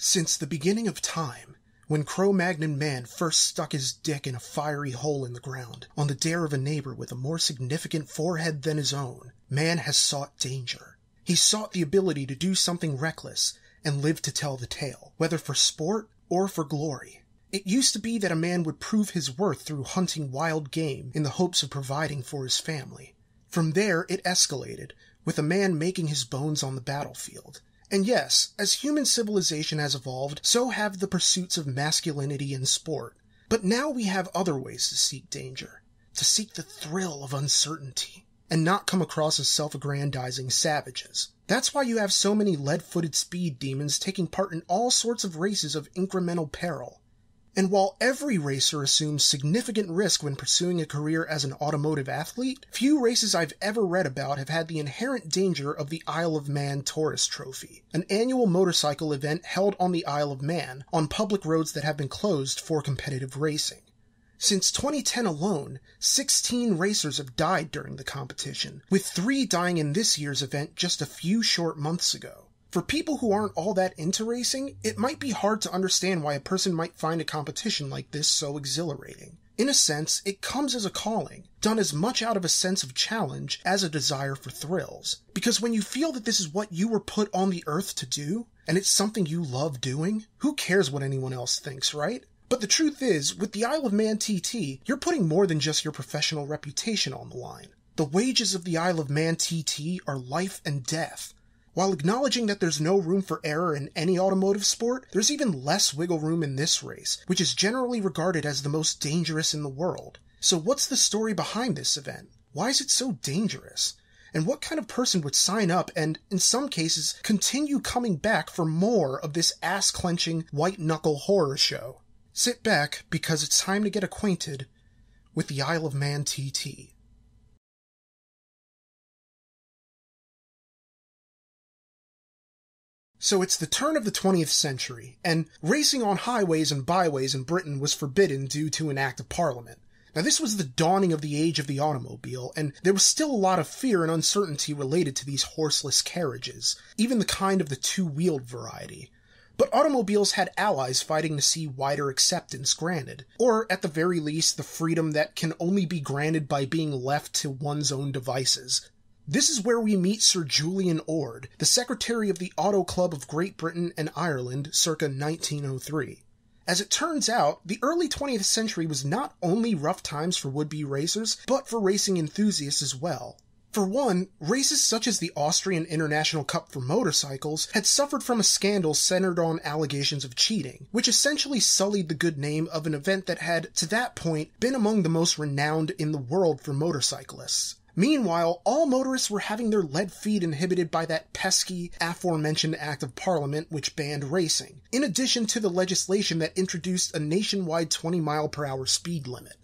Since the beginning of time, when Cro-Magnon man first stuck his dick in a fiery hole in the ground, on the dare of a neighbor with a more significant forehead than his own, man has sought danger. He sought the ability to do something reckless and live to tell the tale, whether for sport or for glory. It used to be that a man would prove his worth through hunting wild game in the hopes of providing for his family. From there it escalated, with a man making his bones on the battlefield. And yes, as human civilization has evolved, so have the pursuits of masculinity and sport. But now we have other ways to seek danger, to seek the thrill of uncertainty, and not come across as self-aggrandizing savages. That's why you have so many lead-footed speed demons taking part in all sorts of races of incremental peril. And while every racer assumes significant risk when pursuing a career as an automotive athlete, few races I've ever read about have had the inherent danger of the Isle of Man Tourist Trophy, an annual motorcycle event held on the Isle of Man on public roads that have been closed for competitive racing. Since 2010 alone, 16 racers have died during the competition, with 3 dying in this year's event just a few short months ago. For people who aren't all that into racing, it might be hard to understand why a person might find a competition like this so exhilarating. In a sense, it comes as a calling, done as much out of a sense of challenge as a desire for thrills. Because when you feel that this is what you were put on the earth to do, and it's something you love doing, who cares what anyone else thinks, right? But the truth is, with the Isle of Man TT, you're putting more than just your professional reputation on the line. The wages of the Isle of Man TT are life and death. While acknowledging that there's no room for error in any automotive sport, there's even less wiggle room in this race, which is generally regarded as the most dangerous in the world. So what's the story behind this event? Why is it so dangerous? And what kind of person would sign up and, in some cases, continue coming back for more of this ass-clenching, white-knuckle horror show? Sit back, because it's time to get acquainted with the Isle of Man TT. So it's the turn of the 20th century, and racing on highways and byways in Britain was forbidden due to an Act of Parliament. Now this was the dawning of the age of the automobile, and there was still a lot of fear and uncertainty related to these horseless carriages, even the kind of the two-wheeled variety. But automobiles had allies fighting to see wider acceptance granted, or at the very least the freedom that can only be granted by being left to one's own devices. This is where we meet Sir Julian Ord, the secretary of the Auto Club of Great Britain and Ireland circa 1903. As it turns out, the early 20th century was not only rough times for would-be racers, but for racing enthusiasts as well. For one, races such as the Austrian International Cup for motorcycles had suffered from a scandal centered on allegations of cheating, which essentially sullied the good name of an event that had, to that point, been among the most renowned in the world for motorcyclists. Meanwhile, all motorists were having their lead feet inhibited by that pesky, aforementioned Act of Parliament which banned racing, in addition to the legislation that introduced a nationwide 20-mile-per-hour speed limit.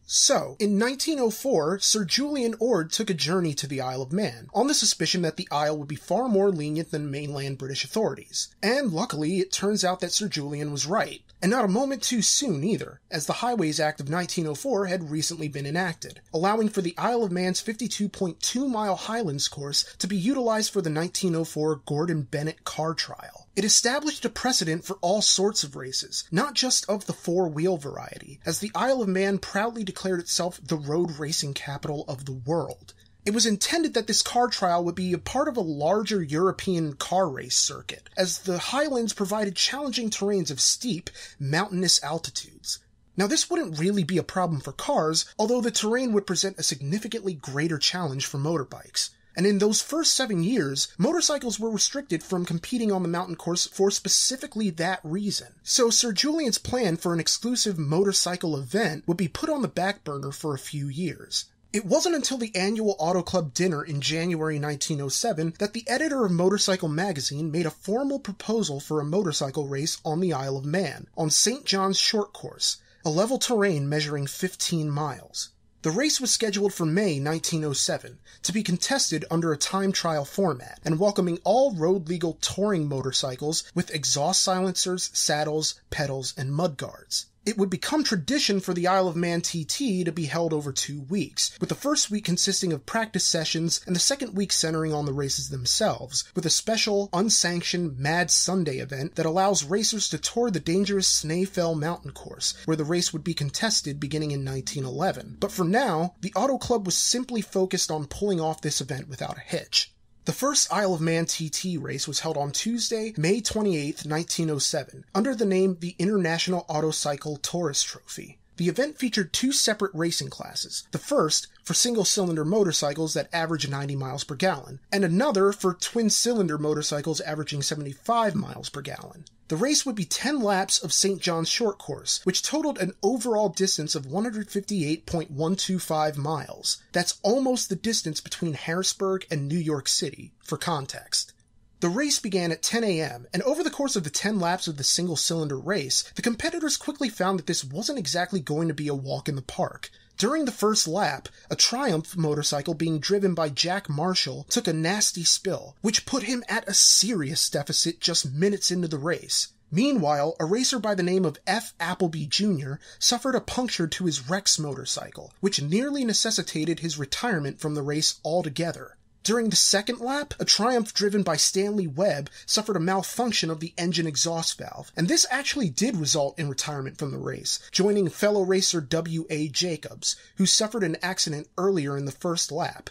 So, in 1904, Sir Julian Ord took a journey to the Isle of Man, on the suspicion that the Isle would be far more lenient than mainland British authorities. And luckily, it turns out that Sir Julian was right. And not a moment too soon either, as the Highways Act of 1904 had recently been enacted, allowing for the Isle of Man's 52.2-mile Highlands course to be utilized for the 1904 Gordon Bennett car trial. It established a precedent for all sorts of races, not just of the four-wheel variety, as the Isle of Man proudly declared itself the road racing capital of the world. It was intended that this car trial would be a part of a larger European car race circuit, as the Highlands provided challenging terrains of steep, mountainous altitudes. Now this wouldn't really be a problem for cars, although the terrain would present a significantly greater challenge for motorbikes. And in those first 7 years, motorcycles were restricted from competing on the mountain course for specifically that reason. So Sir Julian's plan for an exclusive motorcycle event would be put on the back burner for a few years. It wasn't until the annual Auto Club dinner in January 1907 that the editor of Motorcycle magazine made a formal proposal for a motorcycle race on the Isle of Man, on St. John's Short Course, a level terrain measuring 15 miles. The race was scheduled for May 1907, to be contested under a time trial format, and welcoming all road-legal touring motorcycles with exhaust silencers, saddles, pedals, and mudguards. It would become tradition for the Isle of Man TT to be held over 2 weeks, with the first week consisting of practice sessions and the second week centering on the races themselves, with a special, unsanctioned Mad Sunday event that allows racers to tour the dangerous Snaefell mountain course, where the race would be contested beginning in 1911. But for now, the Auto Club was simply focused on pulling off this event without a hitch. The first Isle of Man TT race was held on Tuesday, May 28, 1907, under the name the International Autocycle Tourist Trophy. The event featured 2 separate racing classes, the first for single-cylinder motorcycles that average 90 miles per gallon, and another for twin-cylinder motorcycles averaging 75 miles per gallon. The race would be 10 laps of St. John's Short Course, which totaled an overall distance of 158.125 miles. That's almost the distance between Harrisburg and New York City, for context. The race began at 10 a.m., and over the course of the 10 laps of the single-cylinder race, the competitors quickly found that this wasn't exactly going to be a walk in the park. During the first lap, a Triumph motorcycle being driven by Jack Marshall took a nasty spill, which put him at a serious deficit just minutes into the race. Meanwhile, a racer by the name of F. Appleby Jr. suffered a puncture to his Rex motorcycle, which nearly necessitated his retirement from the race altogether. During the second lap, a Triumph driven by Stanley Webb suffered a malfunction of the engine exhaust valve, and this actually did result in retirement from the race, joining fellow racer W.A. Jacobs, who suffered an accident earlier in the first lap.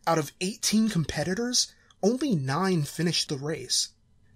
Out of 18 competitors, only 9 finished the race.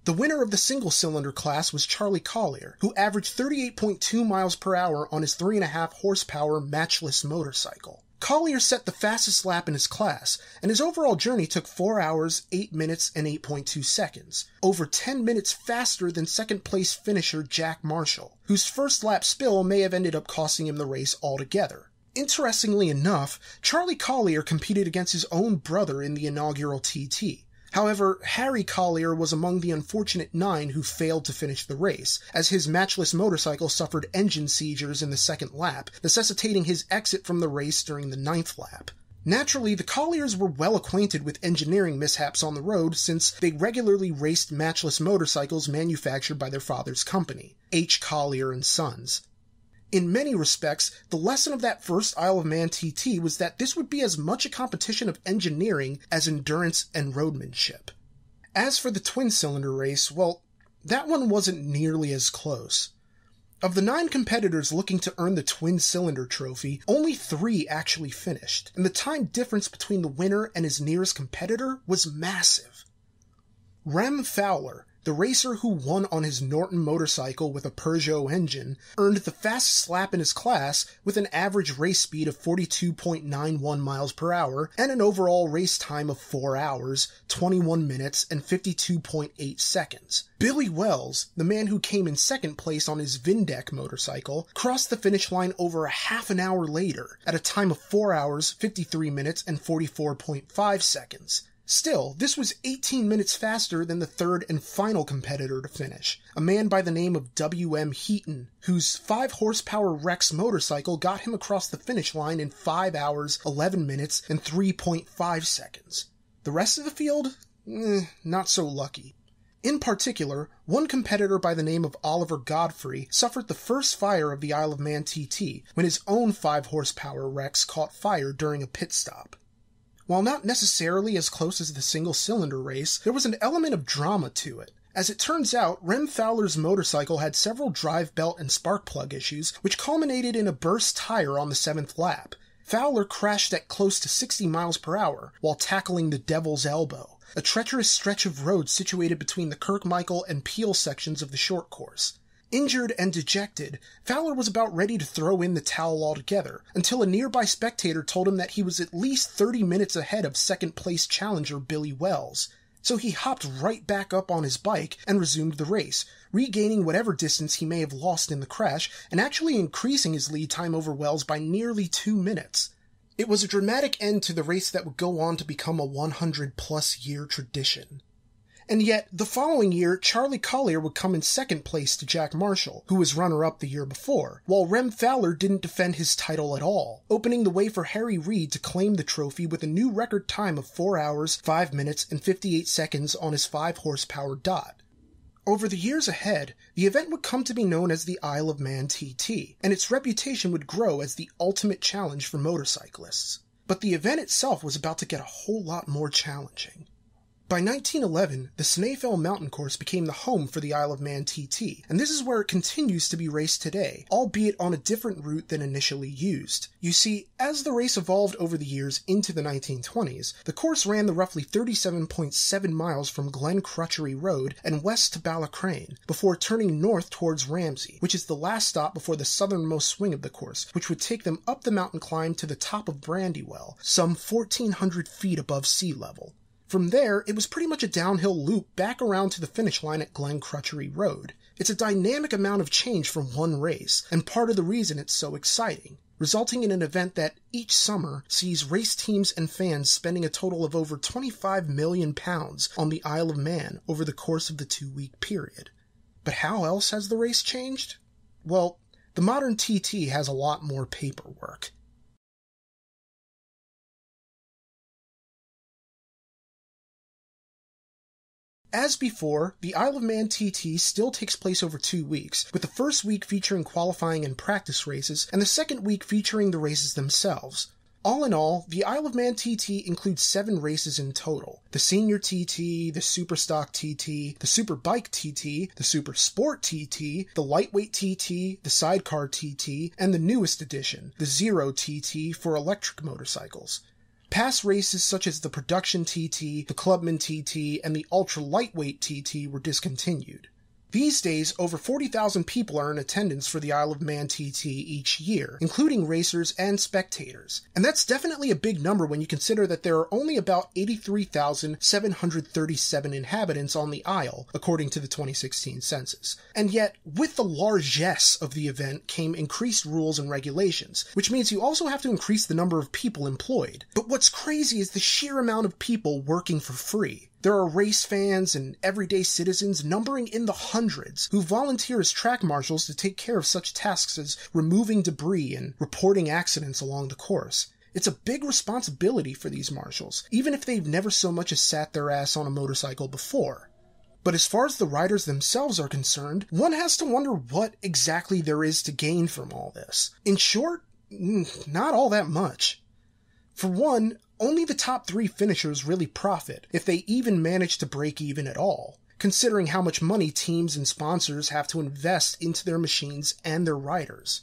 The winner of the single-cylinder class was Charlie Collier, who averaged 38.2 miles per hour on his 3.5 horsepower matchless motorcycle. Collier set the fastest lap in his class, and his overall journey took 4 hours, 8 minutes, and 8.2 seconds, over 10 minutes faster than second-place finisher Jack Marshall, whose first lap spill may have ended up costing him the race altogether. Interestingly enough, Charlie Collier competed against his own brother in the inaugural TT. However, Harry Collier was among the unfortunate 9 who failed to finish the race, as his matchless motorcycle suffered engine seizures in the second lap, necessitating his exit from the race during the 9th lap. Naturally, the Colliers were well acquainted with engineering mishaps on the road since they regularly raced matchless motorcycles manufactured by their father's company, H. Collier & Sons. In many respects, the lesson of that first Isle of Man TT was that this would be as much a competition of engineering as endurance and roadmanship. As for the twin-cylinder race, well, that one wasn't nearly as close. Of the 9 competitors looking to earn the twin-cylinder trophy, only 3 actually finished, and the time difference between the winner and his nearest competitor was massive. Rem Fowler, the racer who won on his Norton motorcycle with a Peugeot engine, earned the fastest lap in his class with an average race speed of 42.91 miles per hour and an overall race time of 4 hours, 21 minutes, and 52.8 seconds. Billy Wells, the man who came in second place on his Vindec motorcycle, crossed the finish line over a half an hour later at a time of 4 hours, 53 minutes, and 44.5 seconds. Still, this was 18 minutes faster than the third and final competitor to finish, a man by the name of W.M. Heaton, whose 5-horsepower Rex motorcycle got him across the finish line in 5 hours, 11 minutes, and 3.5 seconds. The rest of the field? Not so lucky. In particular, one competitor by the name of Oliver Godfrey suffered the first fire of the Isle of Man TT when his own 5-horsepower Rex caught fire during a pit stop. While not necessarily as close as the single-cylinder race, there was an element of drama to it. As it turns out, Rem Fowler's motorcycle had several drive belt and spark plug issues, which culminated in a burst tire on the 7th lap. Fowler crashed at close to 60 miles per hour while tackling the Devil's Elbow, a treacherous stretch of road situated between the Kirkmichael and Peel sections of the short course. Injured and dejected, Fowler was about ready to throw in the towel altogether, until a nearby spectator told him that he was at least 30 minutes ahead of second-place challenger Billy Wells. So he hopped right back up on his bike and resumed the race, regaining whatever distance he may have lost in the crash, and actually increasing his lead time over Wells by nearly 2 minutes. It was a dramatic end to the race that would go on to become a 100-plus-year tradition. And yet, the following year, Charlie Collier would come in second place to Jack Marshall, who was runner-up the year before, while Rem Fowler didn't defend his title at all, opening the way for Harry Reid to claim the trophy with a new record time of 4 hours, 5 minutes, and 58 seconds on his 5-horsepower Dot. Over the years ahead, the event would come to be known as the Isle of Man TT, and its reputation would grow as the ultimate challenge for motorcyclists. But the event itself was about to get a whole lot more challenging. By 1911, the Snaefell mountain course became the home for the Isle of Man TT, and this is where it continues to be raced today, albeit on a different route than initially used. You see, as the race evolved over the years into the 1920s, the course ran the roughly 37.7 miles from Glen Crutchery Road and west to Ballacrane, before turning north towards Ramsey, which is the last stop before the southernmost swing of the course, which would take them up the mountain climb to the top of Brandywell, some 1,400 feet above sea level. From there, it was pretty much a downhill loop back around to the finish line at Glen Crutchery Road. It's a dynamic amount of change from one race, and part of the reason it's so exciting, resulting in an event that each summer sees race teams and fans spending a total of over £25 million on the Isle of Man over the course of the 2-week period. But how else has the race changed? Well, the modern TT has a lot more paperwork. As before, the Isle of Man TT still takes place over 2 weeks, with the first week featuring qualifying and practice races, and the second week featuring the races themselves. All in all, the Isle of Man TT includes 7 races in total. The Senior TT, the Super Stock TT, the Super Bike TT, the Super Sport TT, the Lightweight TT, the Sidecar TT, and the newest edition, the Zero TT for electric motorcycles. Past races such as the Production TT, the Clubman TT, and the Ultra Lightweight TT were discontinued. These days, over 40,000 people are in attendance for the Isle of Man TT each year, including racers and spectators. And that's definitely a big number when you consider that there are only about 83,737 inhabitants on the Isle, according to the 2016 census. And yet, with the largesse of the event came increased rules and regulations, which means you also have to increase the number of people employed. But what's crazy is the sheer amount of people working for free. There are race fans and everyday citizens numbering in the hundreds who volunteer as track marshals to take care of such tasks as removing debris and reporting accidents along the course. It's a big responsibility for these marshals, even if they've never so much as sat their ass on a motorcycle before. But as far as the riders themselves are concerned, one has to wonder what exactly there is to gain from all this. In short, not all that much. For one, only the top 3 finishers really profit, if they even manage to break even at all, considering how much money teams and sponsors have to invest into their machines and their riders.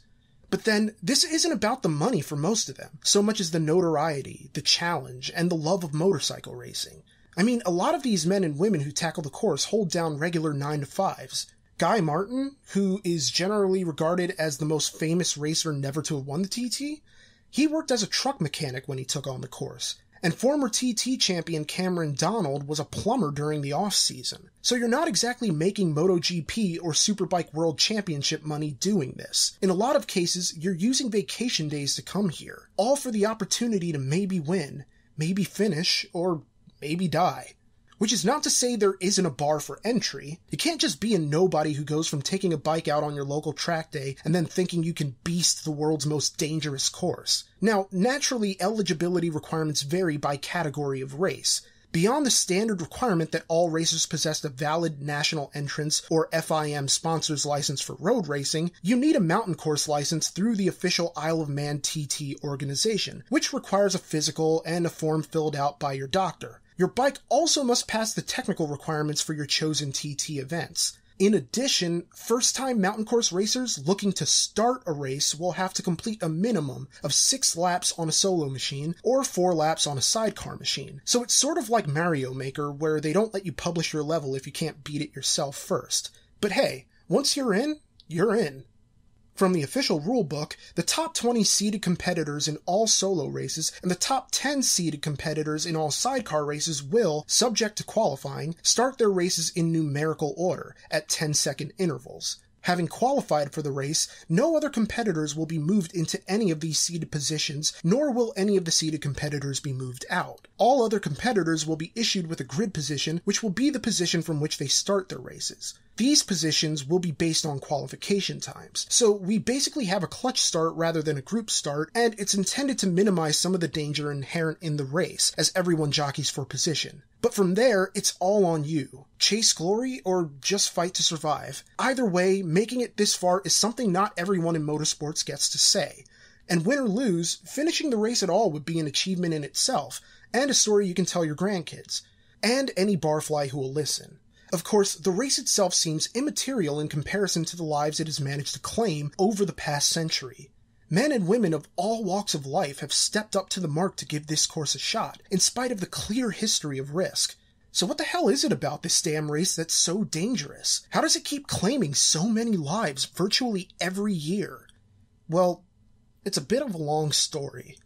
But then, this isn't about the money for most of them, so much as the notoriety, the challenge, and the love of motorcycle racing. I mean, a lot of these men and women who tackle the course hold down regular 9-to-5s. Guy Martin, who is generally regarded as the most famous racer never to have won the TT, he worked as a truck mechanic when he took on the course, and former TT champion Cameron Donald was a plumber during the off-season. So you're not exactly making MotoGP or Superbike World Championship money doing this. In a lot of cases, you're using vacation days to come here, all for the opportunity to maybe win, maybe finish, or maybe die. Which is not to say there isn't a bar for entry. You can't just be a nobody who goes from taking a bike out on your local track day and then thinking you can beast the world's most dangerous course. Now, naturally, eligibility requirements vary by category of race. Beyond the standard requirement that all racers possess a valid national entrance or FIM sponsor's license for road racing, you need a mountain course license through the official Isle of Man TT organization, which requires a physical and a form filled out by your doctor. Your bike also must pass the technical requirements for your chosen TT events. In addition, first-time mountain course racers looking to start a race will have to complete a minimum of 6 laps on a solo machine or 4 laps on a sidecar machine. So it's sort of like Mario Maker, where they don't let you publish your level if you can't beat it yourself first. But hey, once you're in, you're in. From the official rulebook, the top 20 seeded competitors in all solo races and the top 10 seeded competitors in all sidecar races will, subject to qualifying, start their races in numerical order, at 10-second intervals. Having qualified for the race, no other competitors will be moved into any of these seeded positions, nor will any of the seeded competitors be moved out. All other competitors will be issued with a grid position, which will be the position from which they start their races. These positions will be based on qualification times, so we basically have a clutch start rather than a group start, and it's intended to minimize some of the danger inherent in the race, as everyone jockeys for position. But from there, it's all on you. Chase glory or just fight to survive. Either way, making it this far is something not everyone in motorsports gets to say. And win or lose, finishing the race at all would be an achievement in itself, and a story you can tell your grandkids. And any barfly who will listen. Of course, the race itself seems immaterial in comparison to the lives it has managed to claim over the past century. Men and women of all walks of life have stepped up to the mark to give this course a shot, in spite of the clear history of risk. So what the hell is it about this damn race that's so dangerous? How does it keep claiming so many lives virtually every year? Well, it's a bit of a long story.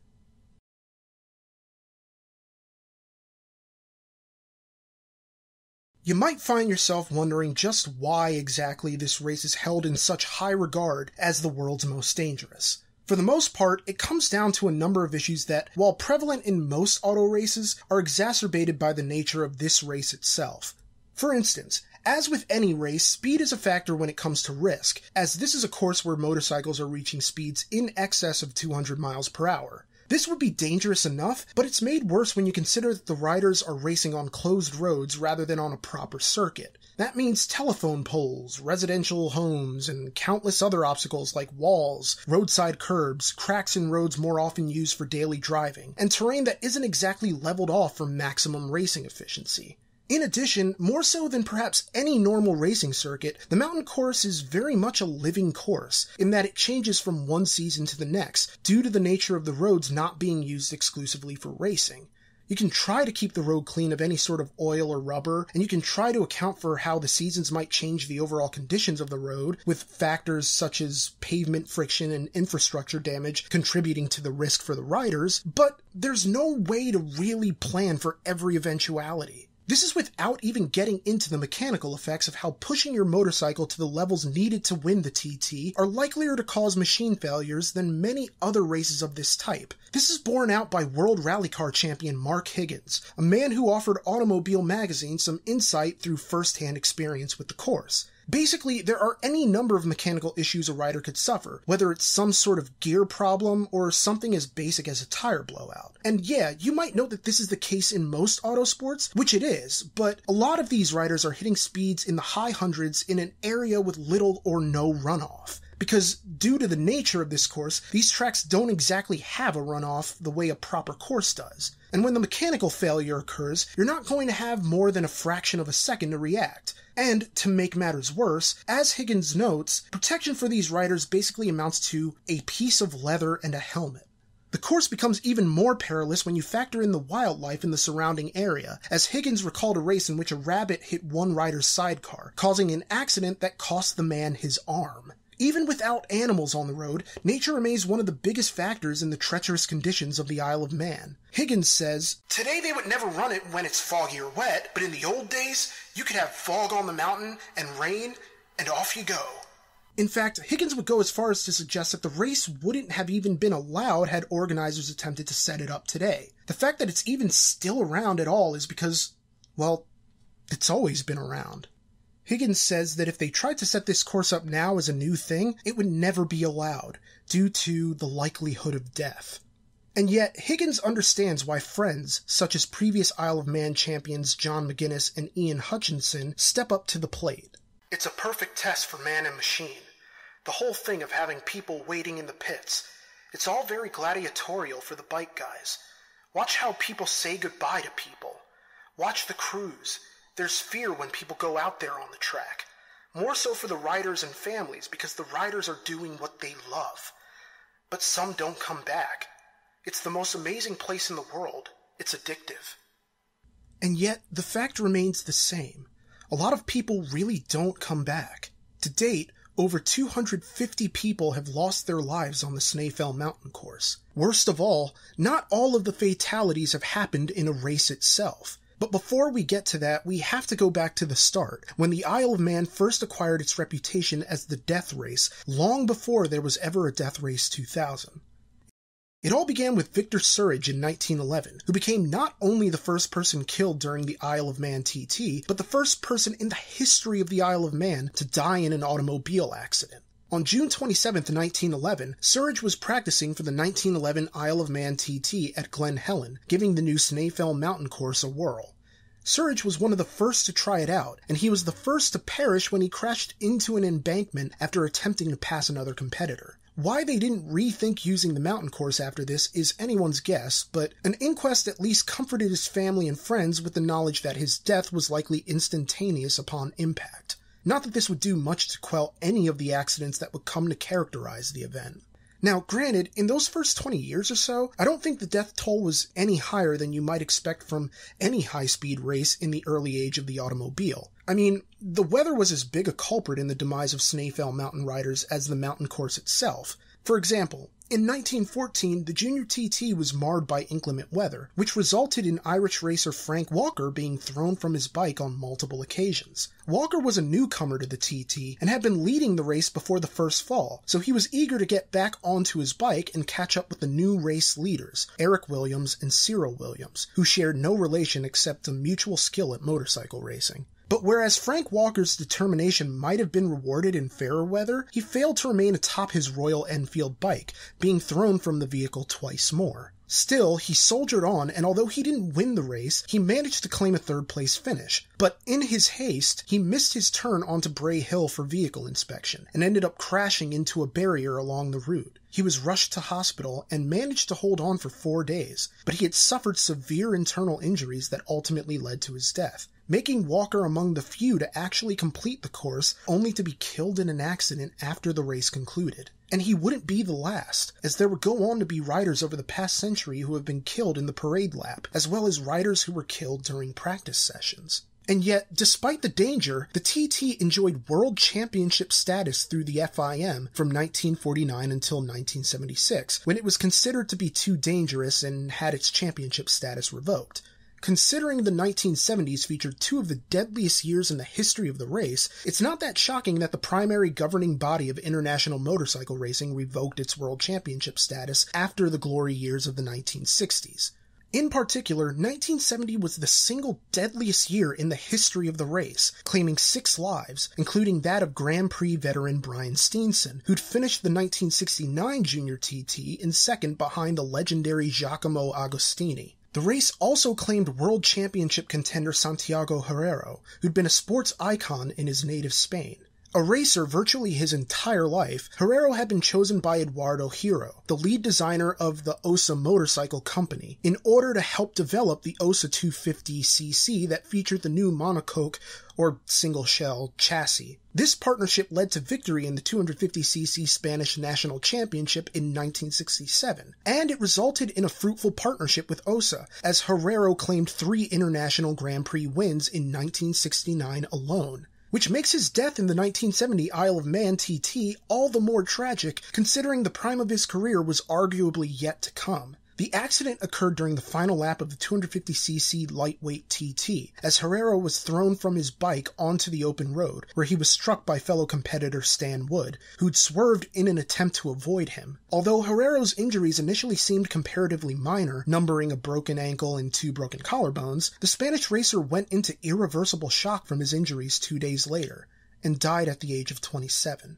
You might find yourself wondering just why exactly this race is held in such high regard as the world's most dangerous. For the most part, it comes down to a number of issues that, while prevalent in most auto races, are exacerbated by the nature of this race itself. For instance, as with any race, speed is a factor when it comes to risk, as this is a course where motorcycles are reaching speeds in excess of 200 miles per hour. This would be dangerous enough, but it's made worse when you consider that the riders are racing on closed roads rather than on a proper circuit. That means telephone poles, residential homes, and countless other obstacles like walls, roadside curbs, cracks in roads more often used for daily driving, and terrain that isn't exactly leveled off for maximum racing efficiency. In addition, more so than perhaps any normal racing circuit, the mountain course is very much a living course, in that it changes from one season to the next, due to the nature of the roads not being used exclusively for racing. You can try to keep the road clean of any sort of oil or rubber, and you can try to account for how the seasons might change the overall conditions of the road, with factors such as pavement friction and infrastructure damage contributing to the risk for the riders, but there's no way to really plan for every eventuality. This is without even getting into the mechanical effects of how pushing your motorcycle to the levels needed to win the TT are likelier to cause machine failures than many other races of this type. This is borne out by World Rally Car champion Mark Higgins, a man who offered Automobile magazine some insight through first-hand experience with the course. Basically, there are any number of mechanical issues a rider could suffer, whether it's some sort of gear problem or something as basic as a tire blowout. And yeah, you might note that this is the case in most autosports, which it is, but a lot of these riders are hitting speeds in the high hundreds in an area with little or no runoff. Because due to the nature of this course, these tracks don't exactly have a runoff the way a proper course does. And when the mechanical failure occurs, you're not going to have more than a fraction of a second to react. And, to make matters worse, as Higgins notes, protection for these riders basically amounts to a piece of leather and a helmet. The course becomes even more perilous when you factor in the wildlife in the surrounding area, as Higgins recalled a race in which a rabbit hit one rider's sidecar, causing an accident that cost the man his arm. Even without animals on the road, nature remains one of the biggest factors in the treacherous conditions of the Isle of Man. Higgins says, "Today they would never run it when it's foggy or wet, but in the old days, you could have fog on the mountain and rain, and off you go." In fact, Higgins would go as far as to suggest that the race wouldn't have even been allowed had organizers attempted to set it up today. The fact that it's even still around at all is because, well, it's always been around. Higgins says that if they tried to set this course up now as a new thing, it would never be allowed, due to the likelihood of death. And yet, Higgins understands why friends, such as previous Isle of Man champions John McGuinness and Ian Hutchinson, step up to the plate. "It's a perfect test for man and machine. The whole thing of having people waiting in the pits. It's all very gladiatorial for the bike guys. Watch how people say goodbye to people. Watch the crews. There's fear when people go out there on the track. More so for the riders and families because the riders are doing what they love. But some don't come back. It's the most amazing place in the world. It's addictive." And yet, the fact remains the same. A lot of people really don't come back. To date, over 250 people have lost their lives on the Snaefell mountain course. Worst of all, not all of the fatalities have happened in a race itself. But before we get to that, we have to go back to the start, when the Isle of Man first acquired its reputation as the Death Race, long before there was ever a Death Race 2000. It all began with Victor Surridge in 1911, who became not only the first person killed during the Isle of Man TT, but the first person in the history of the Isle of Man to die in an automobile accident. On June 27, 1911, Surridge was practicing for the 1911 Isle of Man TT at Glen Helen, giving the new Snaefell mountain course a whirl. Surridge was one of the first to try it out, and he was the first to perish when he crashed into an embankment after attempting to pass another competitor. Why they didn't rethink using the mountain course after this is anyone's guess, but an inquest at least comforted his family and friends with the knowledge that his death was likely instantaneous upon impact. Not that this would do much to quell any of the accidents that would come to characterize the event. Now, granted, in those first 20 years or so, I don't think the death toll was any higher than you might expect from any high-speed race in the early age of the automobile. I mean, the weather was as big a culprit in the demise of Snaefell mountain riders as the mountain course itself. For example, in 1914, the Junior TT was marred by inclement weather, which resulted in Irish racer Frank Walker being thrown from his bike on multiple occasions. Walker was a newcomer to the TT and had been leading the race before the first fall, so he was eager to get back onto his bike and catch up with the new race leaders, Eric Williams and Cyril Williams, who shared no relation except a mutual skill at motorcycle racing. But whereas Frank Walker's determination might have been rewarded in fairer weather, he failed to remain atop his Royal Enfield bike, being thrown from the vehicle twice more. Still, he soldiered on, and although he didn't win the race, he managed to claim a third-place finish. But in his haste, he missed his turn onto Bray Hill for vehicle inspection, and ended up crashing into a barrier along the route. He was rushed to hospital and managed to hold on for 4 days, but he had suffered severe internal injuries that ultimately led to his death, making Walker among the few to actually complete the course, only to be killed in an accident after the race concluded. And he wouldn't be the last, as there would go on to be riders over the past century who have been killed in the parade lap, as well as riders who were killed during practice sessions. And yet, despite the danger, the TT enjoyed world championship status through the FIM from 1949 until 1976, when it was considered to be too dangerous and had its championship status revoked. Considering the 1970s featured two of the deadliest years in the history of the race, it's not that shocking that the primary governing body of international motorcycle racing revoked its world championship status after the glory years of the 1960s. In particular, 1970 was the single deadliest year in the history of the race, claiming 6 lives, including that of Grand Prix veteran Brian Steenson, who'd finished the 1969 Junior TT in second behind the legendary Giacomo Agostini. The race also claimed world championship contender Santiago Herrero, who'd been a sports icon in his native Spain. A racer virtually his entire life, Herrero had been chosen by Eduardo Hiro, the lead designer of the OSA motorcycle company, in order to help develop the OSA 250cc that featured the new monocoque or single-shell chassis. This partnership led to victory in the 250cc Spanish National Championship in 1967, and it resulted in a fruitful partnership with OSA, as Herrero claimed 3 international Grand Prix wins in 1969 alone. Which makes his death in the 1970 Isle of Man TT all the more tragic, considering the prime of his career was arguably yet to come. The accident occurred during the final lap of the 250cc lightweight TT, as Herrero was thrown from his bike onto the open road, where he was struck by fellow competitor Stan Wood, who'd swerved in an attempt to avoid him. Although Herrero's injuries initially seemed comparatively minor, numbering a broken ankle and 2 broken collarbones, the Spanish racer went into irreversible shock from his injuries 2 days later, and died at the age of 27.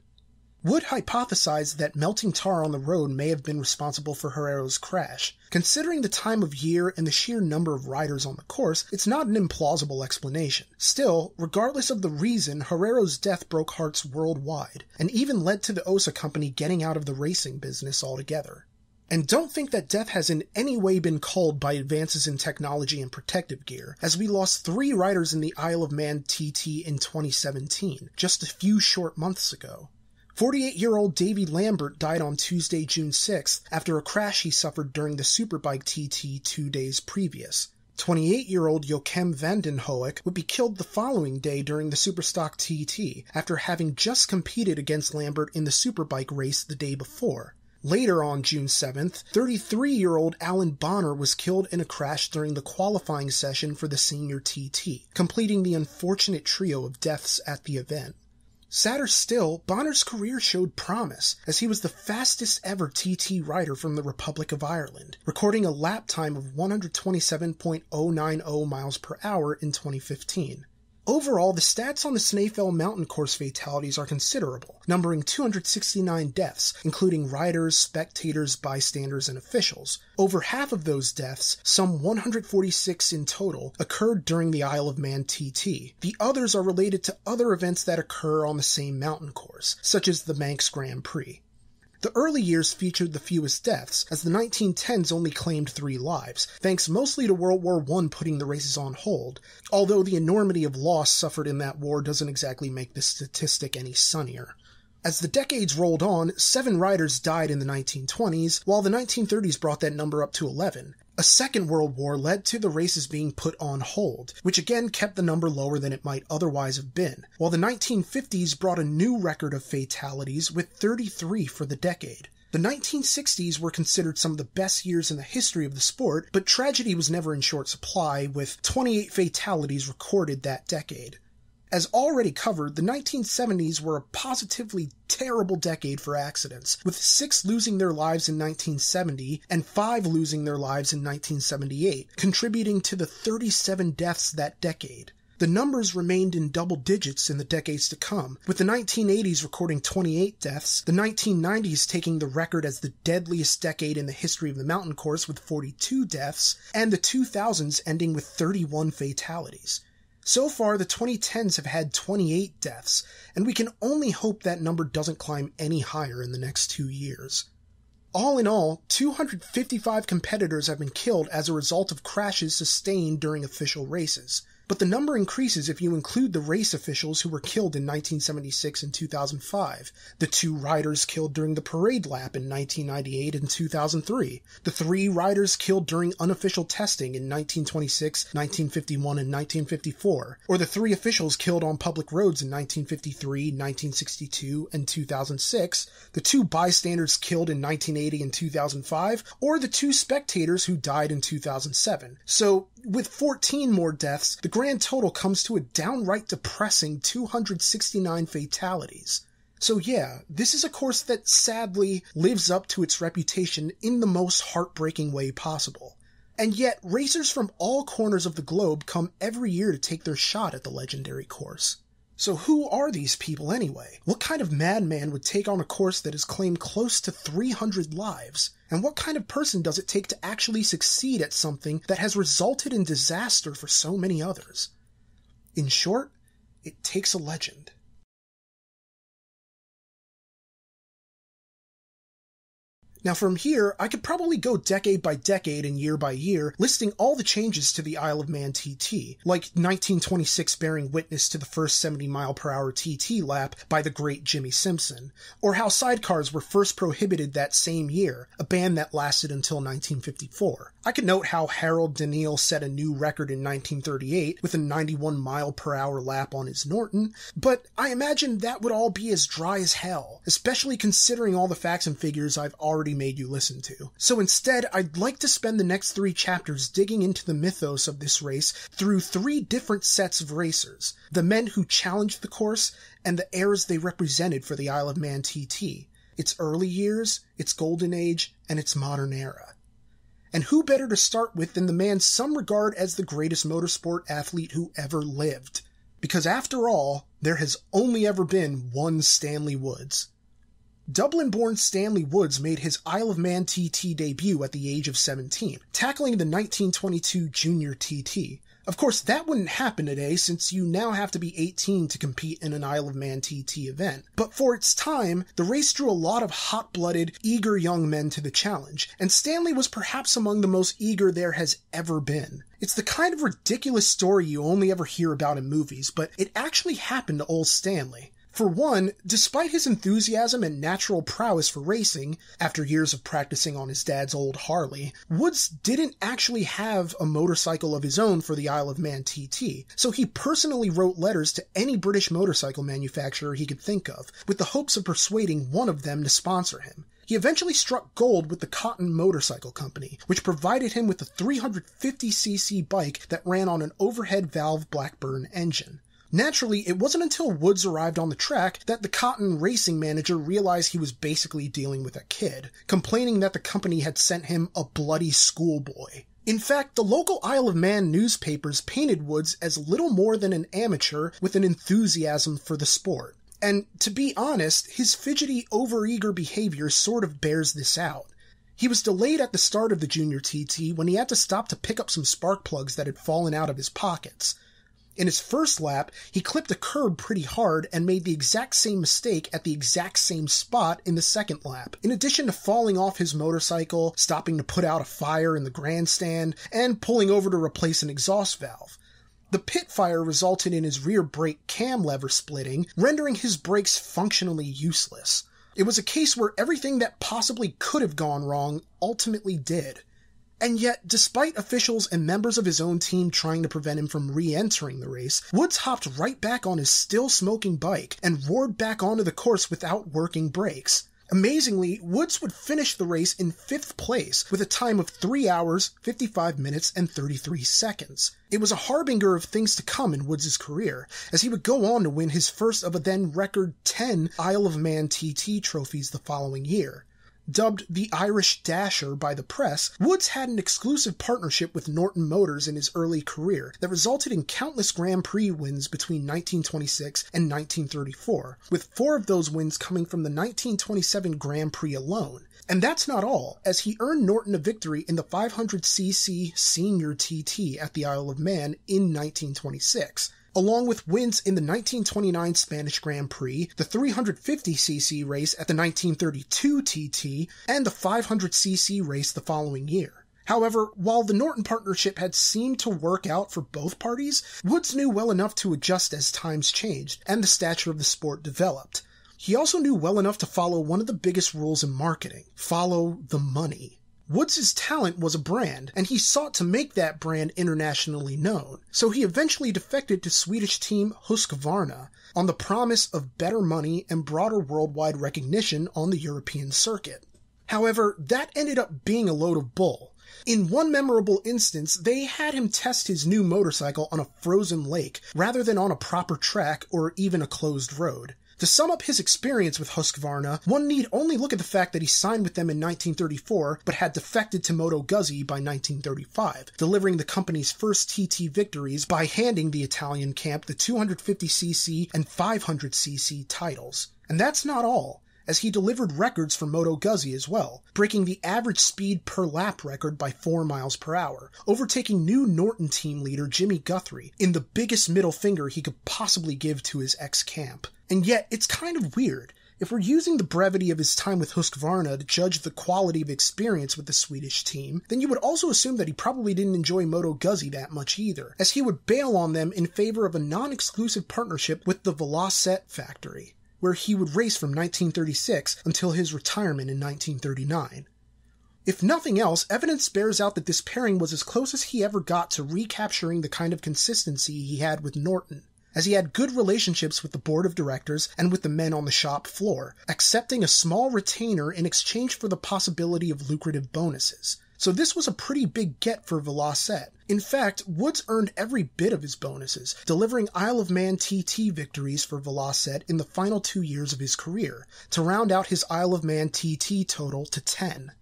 Wood hypothesized that melting tar on the road may have been responsible for Herrero's crash. Considering the time of year and the sheer number of riders on the course, it's not an implausible explanation. Still, regardless of the reason, Herrero's death broke hearts worldwide, and even led to the OSA company getting out of the racing business altogether. And don't think that death has in any way been culled by advances in technology and protective gear, as we lost 3 riders in the Isle of Man TT in 2017, just a few short months ago. 48-year-old Davy Lambert died on Tuesday, June 6th, after a crash he suffered during the Superbike TT 2 days previous. 28-year-old Joachim van den Hoek would be killed the following day during the Superstock TT, after having just competed against Lambert in the Superbike race the day before. Later on June 7th, 33-year-old Alan Bonner was killed in a crash during the qualifying session for the Senior TT, completing the unfortunate trio of deaths at the event. Sadder still, Bonner's career showed promise, as he was the fastest ever TT rider from the Republic of Ireland, recording a lap time of 127.090 miles per hour in 2015. Overall, the stats on the Snaefell mountain course fatalities are considerable, numbering 269 deaths, including riders, spectators, bystanders, and officials. Over half of those deaths, some 146 in total, occurred during the Isle of Man TT. The others are related to other events that occur on the same mountain course, such as the Manx Grand Prix. The early years featured the fewest deaths, as the 1910s only claimed 3 lives, thanks mostly to World War I putting the races on hold, although the enormity of loss suffered in that war doesn't exactly make this statistic any sunnier. As the decades rolled on, 7 riders died in the 1920s, while the 1930s brought that number up to 11. A second World War led to the races being put on hold, which again kept the number lower than it might otherwise have been, while the 1950s brought a new record of fatalities with 33 for the decade. The 1960s were considered some of the best years in the history of the sport, but tragedy was never in short supply, with 28 fatalities recorded that decade. As already covered, the 1970s were a positively terrible decade for accidents, with 6 losing their lives in 1970 and 5 losing their lives in 1978, contributing to the 37 deaths that decade. The numbers remained in double digits in the decades to come, with the 1980s recording 28 deaths, the 1990s taking the record as the deadliest decade in the history of the mountain course with 42 deaths, and the 2000s ending with 31 fatalities. So far, the 2010s have had 28 deaths, and we can only hope that number doesn't climb any higher in the next 2 years. All in all, 255 competitors have been killed as a result of crashes sustained during official races. But the number increases if you include the race officials who were killed in 1976 and 2005, the 2 riders killed during the parade lap in 1998 and 2003, the 3 riders killed during unofficial testing in 1926, 1951, and 1954, or the 3 officials killed on public roads in 1953, 1962, and 2006, the 2 bystanders killed in 1980 and 2005, or the 2 spectators who died in 2007. So, with 14 more deaths, the grand total comes to a downright depressing 269 fatalities. So yeah, this is a course that sadly lives up to its reputation in the most heartbreaking way possible. And yet, racers from all corners of the globe come every year to take their shot at the legendary course. So who are these people anyway? What kind of madman would take on a course that has claimed close to 300 lives? And what kind of person does it take to actually succeed at something that has resulted in disaster for so many others? In short, it takes a legend. Now from here, I could probably go decade by decade and year by year, listing all the changes to the Isle of Man TT, like 1926 bearing witness to the first 70-mile-per-hour TT lap by the great Jimmy Simpson, or how sidecars were first prohibited that same year, a ban that lasted until 1954. I could note how Harold Daniil set a new record in 1938 with a 91-mile-per-hour lap on his Norton, but I imagine that would all be as dry as hell, especially considering all the facts and figures I've already made you listen to. So instead, I'd like to spend the next 3 chapters digging into the mythos of this race through 3 different sets of racers, the men who challenged the course, and the eras they represented for the Isle of Man TT, its early years, its golden age, and its modern era. And who better to start with than the man some regard as the greatest motorsport athlete who ever lived? Because after all, there has only ever been one Stanley Woods. Dublin-born Stanley Woods made his Isle of Man TT debut at the age of 17, tackling the 1922 Junior TT. Of course, that wouldn't happen today since you now have to be 18 to compete in an Isle of Man TT event. But for its time, the race drew a lot of hot-blooded, eager young men to the challenge, and Stanley was perhaps among the most eager there has ever been. It's the kind of ridiculous story you only ever hear about in movies, but it actually happened to old Stanley. For one, despite his enthusiasm and natural prowess for racing, after years of practicing on his dad's old Harley, Woods didn't actually have a motorcycle of his own for the Isle of Man TT, so he personally wrote letters to any British motorcycle manufacturer he could think of, with the hopes of persuading one of them to sponsor him. He eventually struck gold with the Cotton Motorcycle Company, which provided him with a 350cc bike that ran on an overhead valve Blackburn engine. Naturally, it wasn't until Woods arrived on the track that the Cotton racing manager realized he was basically dealing with a kid, complaining that the company had sent him a bloody schoolboy. In fact, the local Isle of Man newspapers painted Woods as little more than an amateur with an enthusiasm for the sport. And to be honest, his fidgety, overeager behavior sort of bears this out. He was delayed at the start of the junior TT when he had to stop to pick up some spark plugs that had fallen out of his pockets. In his first lap, he clipped a curb pretty hard and made the exact same mistake at the exact same spot in the second lap, in addition to falling off his motorcycle, stopping to put out a fire in the grandstand, and pulling over to replace an exhaust valve. The pit fire resulted in his rear brake cam lever splitting, rendering his brakes functionally useless. It was a case where everything that possibly could have gone wrong ultimately did. And yet, despite officials and members of his own team trying to prevent him from re-entering the race, Woods hopped right back on his still-smoking bike and roared back onto the course without working brakes. Amazingly, Woods would finish the race in 5th place with a time of 3 hours, 55 minutes, and 33 seconds. It was a harbinger of things to come in Woods' career, as he would go on to win his first of a then record 10 Isle of Man TT trophies the following year. Dubbed the Irish Dasher by the press, Woods had an exclusive partnership with Norton Motors in his early career that resulted in countless Grand Prix wins between 1926 and 1934, with 4 of those wins coming from the 1927 Grand Prix alone. And that's not all, as he earned Norton a victory in the 500cc Senior TT at the Isle of Man in 1926. Along with wins in the 1929 Spanish Grand Prix, the 350cc race at the 1932 TT, and the 500cc race the following year. However, while the Norton partnership had seemed to work out for both parties, Woods knew well enough to adjust as times changed and the stature of the sport developed. He also knew well enough to follow one of the biggest rules in marketing: follow the money. Woods' talent was a brand, and he sought to make that brand internationally known, so he eventually defected to Swedish team Husqvarna on the promise of better money and broader worldwide recognition on the European circuit. However, that ended up being a load of bull. In one memorable instance, they had him test his new motorcycle on a frozen lake, rather than on a proper track or even a closed road. To sum up his experience with Husqvarna, one need only look at the fact that he signed with them in 1934, but had defected to Moto Guzzi by 1935, delivering the company's first TT victories by handing the Italian camp the 250cc and 500cc titles. And that's not all, as he delivered records for Moto Guzzi as well, breaking the average speed per lap record by 4 miles per hour, overtaking new Norton team leader Jimmy Guthrie in the biggest middle finger he could possibly give to his ex-camp. And yet, it's kind of weird. If we're using the brevity of his time with Husqvarna to judge the quality of experience with the Swedish team, then you would also assume that he probably didn't enjoy Moto Guzzi that much either, as he would bail on them in favor of a non-exclusive partnership with the Velocette factory, where he would race from 1936 until his retirement in 1939. If nothing else, evidence bears out that this pairing was as close as he ever got to recapturing the kind of consistency he had with Norton, as he had good relationships with the board of directors and with the men on the shop floor, accepting a small retainer in exchange for the possibility of lucrative bonuses. So this was a pretty big get for Velocette. In fact, Woods earned every bit of his bonuses, delivering Isle of Man TT victories for Velocette in the final 2 years of his career, to round out his Isle of Man TT total to 10.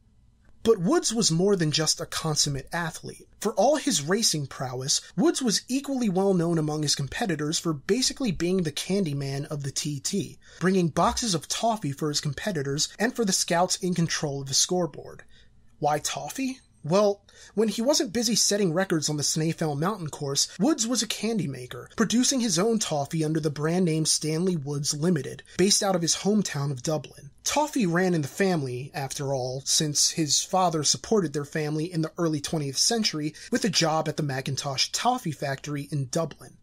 But Woods was more than just a consummate athlete. For all his racing prowess, Woods was equally well known among his competitors for basically being the Candyman of the TT, bringing boxes of toffee for his competitors and for the scouts in control of the scoreboard. Why toffee? Well, when he wasn't busy setting records on the Snaefell mountain course, Woods was a candy maker, producing his own toffee under the brand name Stanley Woods Limited, based out of his hometown of Dublin. Toffee ran in the family, after all, since his father supported their family in the early 20th century with a job at the Macintosh Toffee Factory in Dublin.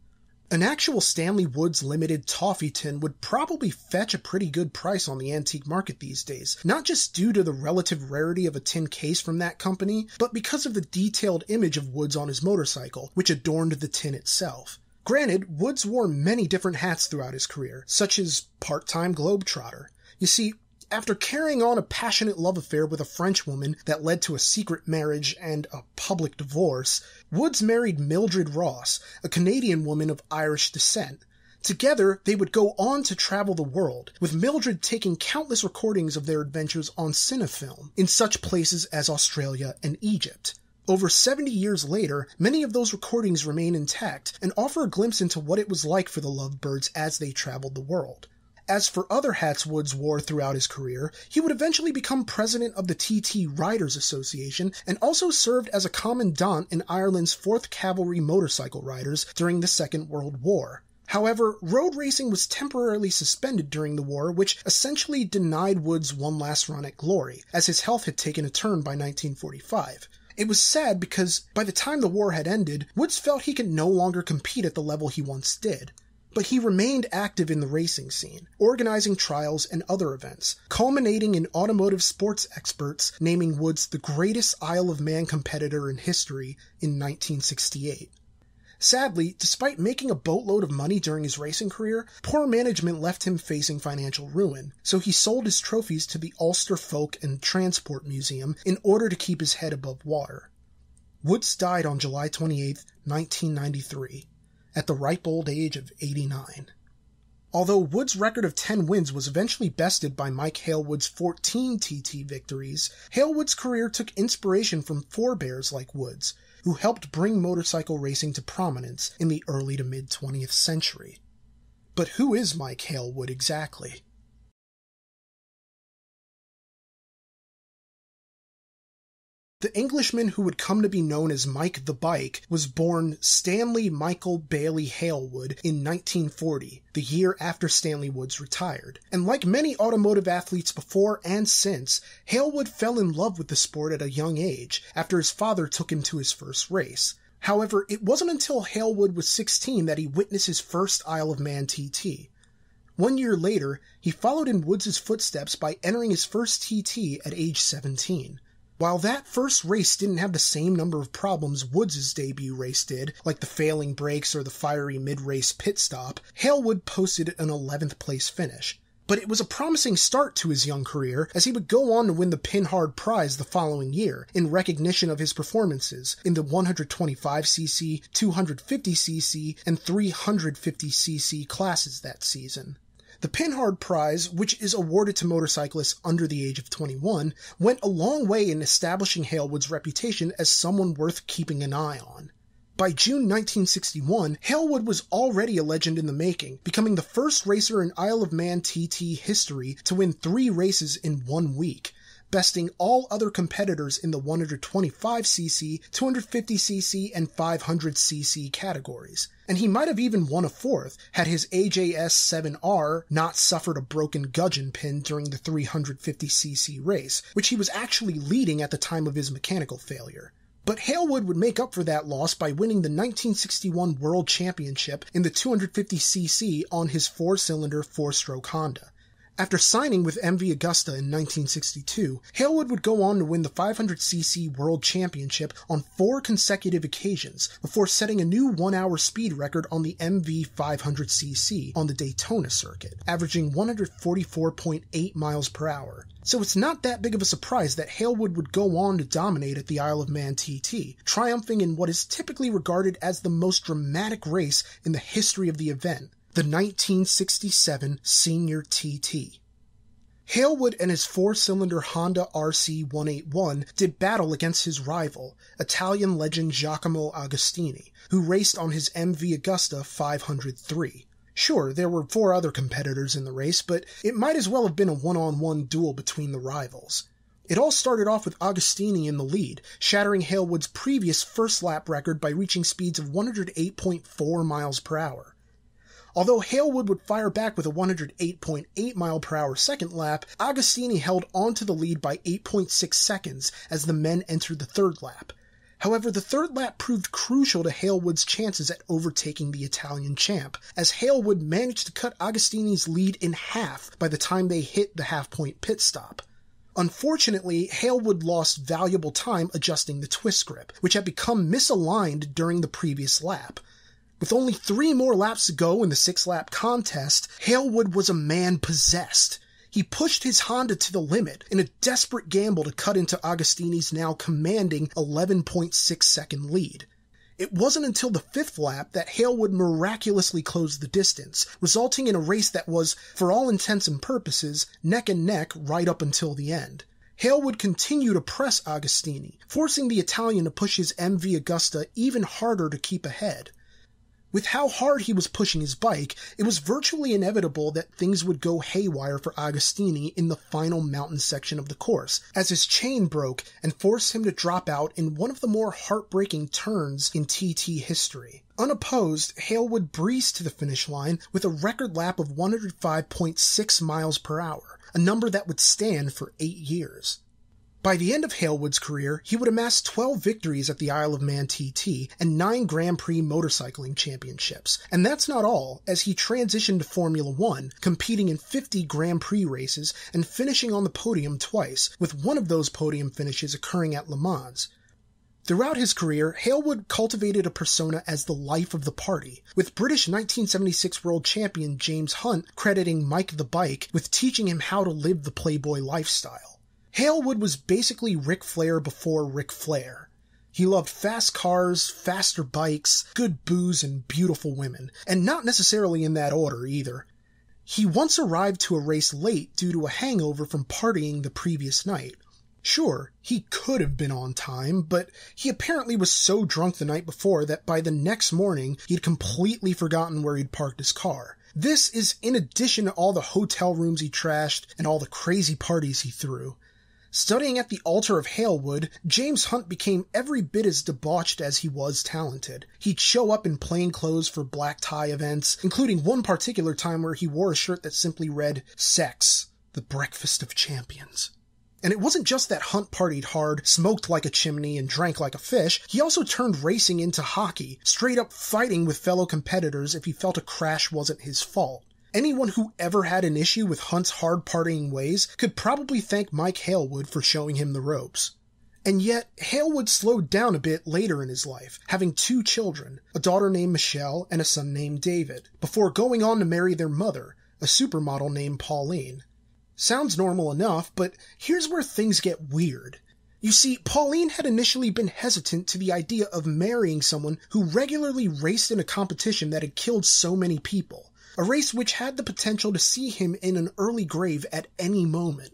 An actual Stanley Woods Limited toffee tin would probably fetch a pretty good price on the antique market these days, not just due to the relative rarity of a tin case from that company, but because of the detailed image of Woods on his motorcycle, which adorned the tin itself. Granted, Woods wore many different hats throughout his career, such as part-time globetrotter. You see, after carrying on a passionate love affair with a French woman that led to a secret marriage and a public divorce, Woods married Mildred Ross, a Canadian woman of Irish descent. Together, they would go on to travel the world, with Mildred taking countless recordings of their adventures on cinefilm in such places as Australia and Egypt. Over 70 years later, many of those recordings remain intact and offer a glimpse into what it was like for the Lovebirds as they traveled the world. As for other hats Woods wore throughout his career, he would eventually become president of the TT Riders Association and also served as a commandant in Ireland's 4th Cavalry Motorcycle Riders during the Second World War. However, road racing was temporarily suspended during the war, which essentially denied Woods one last run at glory, as his health had taken a turn by 1945. It was sad because, by the time the war had ended, Woods felt he could no longer compete at the level he once did. But he remained active in the racing scene, organizing trials and other events, culminating in automotive sports experts naming Woods the greatest Isle of Man competitor in history in 1968. Sadly, despite making a boatload of money during his racing career, poor management left him facing financial ruin, so he sold his trophies to the Ulster Folk and Transport Museum in order to keep his head above water. Woods died on July 28, 1993, at the ripe old age of 89. Although Woods' record of 10 wins was eventually bested by Mike Halewood's 14 TT victories, Halewood's career took inspiration from forebears like Woods, who helped bring motorcycle racing to prominence in the early to mid-20th century. But who is Mike Halewood exactly? The Englishman who would come to be known as Mike the Bike was born Stanley Michael Bailey Halewood in 1940, the year after Stanley Woods retired. And like many automotive athletes before and since, Halewood fell in love with the sport at a young age, after his father took him to his first race. However, it wasn't until Halewood was 16 that he witnessed his first Isle of Man TT. 1 year later, he followed in Woods' footsteps by entering his first TT at age 17. While that first race didn't have the same number of problems Woods' debut race did, like the failing brakes or the fiery mid-race pit stop, Halewood posted an 11th place finish. But it was a promising start to his young career, as he would go on to win the Pinhard Prize the following year, in recognition of his performances in the 125cc, 250cc, and 350cc classes that season. The Pinhard Prize, which is awarded to motorcyclists under the age of 21, went a long way in establishing Halewood's reputation as someone worth keeping an eye on. By June 1961, Halewood was already a legend in the making, becoming the first racer in Isle of Man TT history to win 3 races in 1 week, besting all other competitors in the 125cc, 250cc, and 500cc categories. And he might have even won a 4th had his AJS-7R not suffered a broken gudgeon pin during the 350cc race, which he was actually leading at the time of his mechanical failure. But Halewood would make up for that loss by winning the 1961 World Championship in the 250cc on his 4-cylinder 4-stroke Honda. After signing with M.V. Augusta in 1962, Halewood would go on to win the 500cc World Championship on 4 consecutive occasions, before setting a new 1-hour speed record on the M.V. 500cc on the Daytona circuit, averaging 144.8 miles per hour. So it's not that big of a surprise that Halewood would go on to dominate at the Isle of Man TT, triumphing in what is typically regarded as the most dramatic race in the history of the event, the 1967 Senior TT. Halewood and his 4-cylinder Honda RC181 did battle against his rival, Italian legend Giacomo Agostini, who raced on his M.V. Augusta 503. Sure, there were 4 other competitors in the race, but it might as well have been a one-on-one duel between the rivals. It all started off with Agostini in the lead, shattering Halewood's previous first-lap record by reaching speeds of 108.4 miles per hour. Although Halewood would fire back with a 108.8 mile per hour second lap, Agostini held on to the lead by 8.6 seconds as the men entered the 3rd lap. However, the 3rd lap proved crucial to Halewood's chances at overtaking the Italian champ, as Halewood managed to cut Agostini's lead in half by the time they hit the half-point pit stop. Unfortunately, Halewood lost valuable time adjusting the twist grip, which had become misaligned during the previous lap. With only 3 more laps to go in the 6-lap contest, Halewood was a man possessed. He pushed his Honda to the limit in a desperate gamble to cut into Agostini's now commanding 11.6-second lead. It wasn't until the 5th lap that Halewood miraculously closed the distance, resulting in a race that was, for all intents and purposes, neck and neck right up until the end. Hale would continue to press Agostini, forcing the Italian to push his M.V. Augusta even harder to keep ahead. With how hard he was pushing his bike, it was virtually inevitable that things would go haywire for Agostini in the final mountain section of the course, as his chain broke and forced him to drop out in one of the more heartbreaking turns in TT history. Unopposed, Hale would breeze to the finish line with a record lap of 105.6 miles per hour, a number that would stand for 8 years. By the end of Halewood's career, he would amass 12 victories at the Isle of Man TT and 9 Grand Prix motorcycling championships. And that's not all, as he transitioned to Formula One, competing in 50 Grand Prix races and finishing on the podium twice, with one of those podium finishes occurring at Le Mans. Throughout his career, Halewood cultivated a persona as the life of the party, with British 1976 world champion James Hunt crediting Mike the Bike with teaching him how to live the Playboy lifestyle. Halewood was basically Ric Flair before Ric Flair. He loved fast cars, faster bikes, good booze, and beautiful women, and not necessarily in that order either. He once arrived to a race late due to a hangover from partying the previous night. Sure, he could have been on time, but he apparently was so drunk the night before that by the next morning he'd completely forgotten where he'd parked his car. This is in addition to all the hotel rooms he trashed and all the crazy parties he threw. Studying at the altar of Halewood, James Hunt became every bit as debauched as he was talented. He'd show up in plain clothes for black tie events, including one particular time where he wore a shirt that simply read, "Sex, the breakfast of champions." And it wasn't just that Hunt partied hard, smoked like a chimney, and drank like a fish. He also turned racing into hockey, straight up fighting with fellow competitors if he felt a crash wasn't his fault. Anyone who ever had an issue with Hunt's hard partying ways could probably thank Mike Halewood for showing him the ropes. And yet, Halewood slowed down a bit later in his life, having 2 children, a daughter named Michelle and a son named David, before going on to marry their mother, a supermodel named Pauline. Sounds normal enough, but here's where things get weird. You see, Pauline had initially been hesitant to the idea of marrying someone who regularly raced in a competition that had killed so many people. A race which had the potential to see him in an early grave at any moment.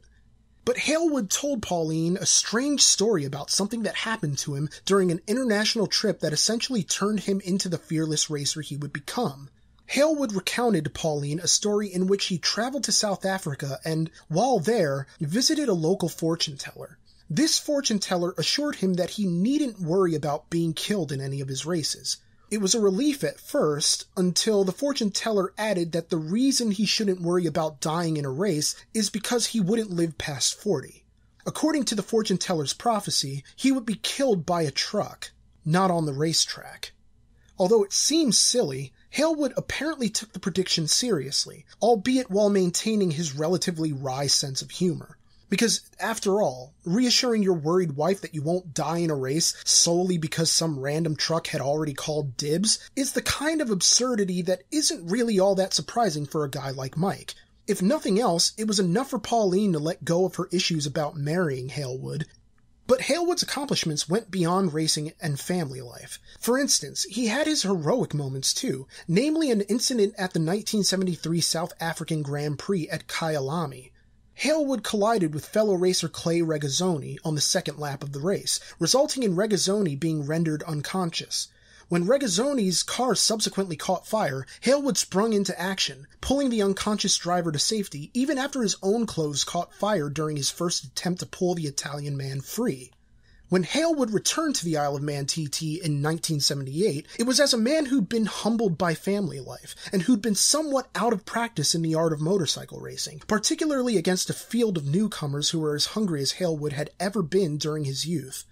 But Halewood told Pauline a strange story about something that happened to him during an international trip that essentially turned him into the fearless racer he would become. Halewood recounted to Pauline a story in which he traveled to South Africa and, while there, visited a local fortune teller. This fortune teller assured him that he needn't worry about being killed in any of his races. It was a relief at first, until the fortune teller added that the reason he shouldn't worry about dying in a race is because he wouldn't live past 40. According to the fortune teller's prophecy, he would be killed by a truck, not on the racetrack. Although it seems silly, Halewood apparently took the prediction seriously, albeit while maintaining his relatively wry sense of humor. Because, after all, reassuring your worried wife that you won't die in a race solely because some random truck had already called dibs is the kind of absurdity that isn't really all that surprising for a guy like Mike. If nothing else, it was enough for Pauline to let go of her issues about marrying Halewood. But Halewood's accomplishments went beyond racing and family life. For instance, he had his heroic moments too, namely an incident at the 1973 South African Grand Prix at Kyalami. Halewood collided with fellow racer Clay Regazzoni on the second lap of the race, resulting in Regazzoni being rendered unconscious. When Regazzoni's car subsequently caught fire, Halewood sprung into action, pulling the unconscious driver to safety even after his own clothes caught fire during his first attempt to pull the Italian man free. When Halewood returned to the Isle of Man TT in 1978, it was as a man who'd been humbled by family life, and who'd been somewhat out of practice in the art of motorcycle racing, particularly against a field of newcomers who were as hungry as Halewood had ever been during his youth.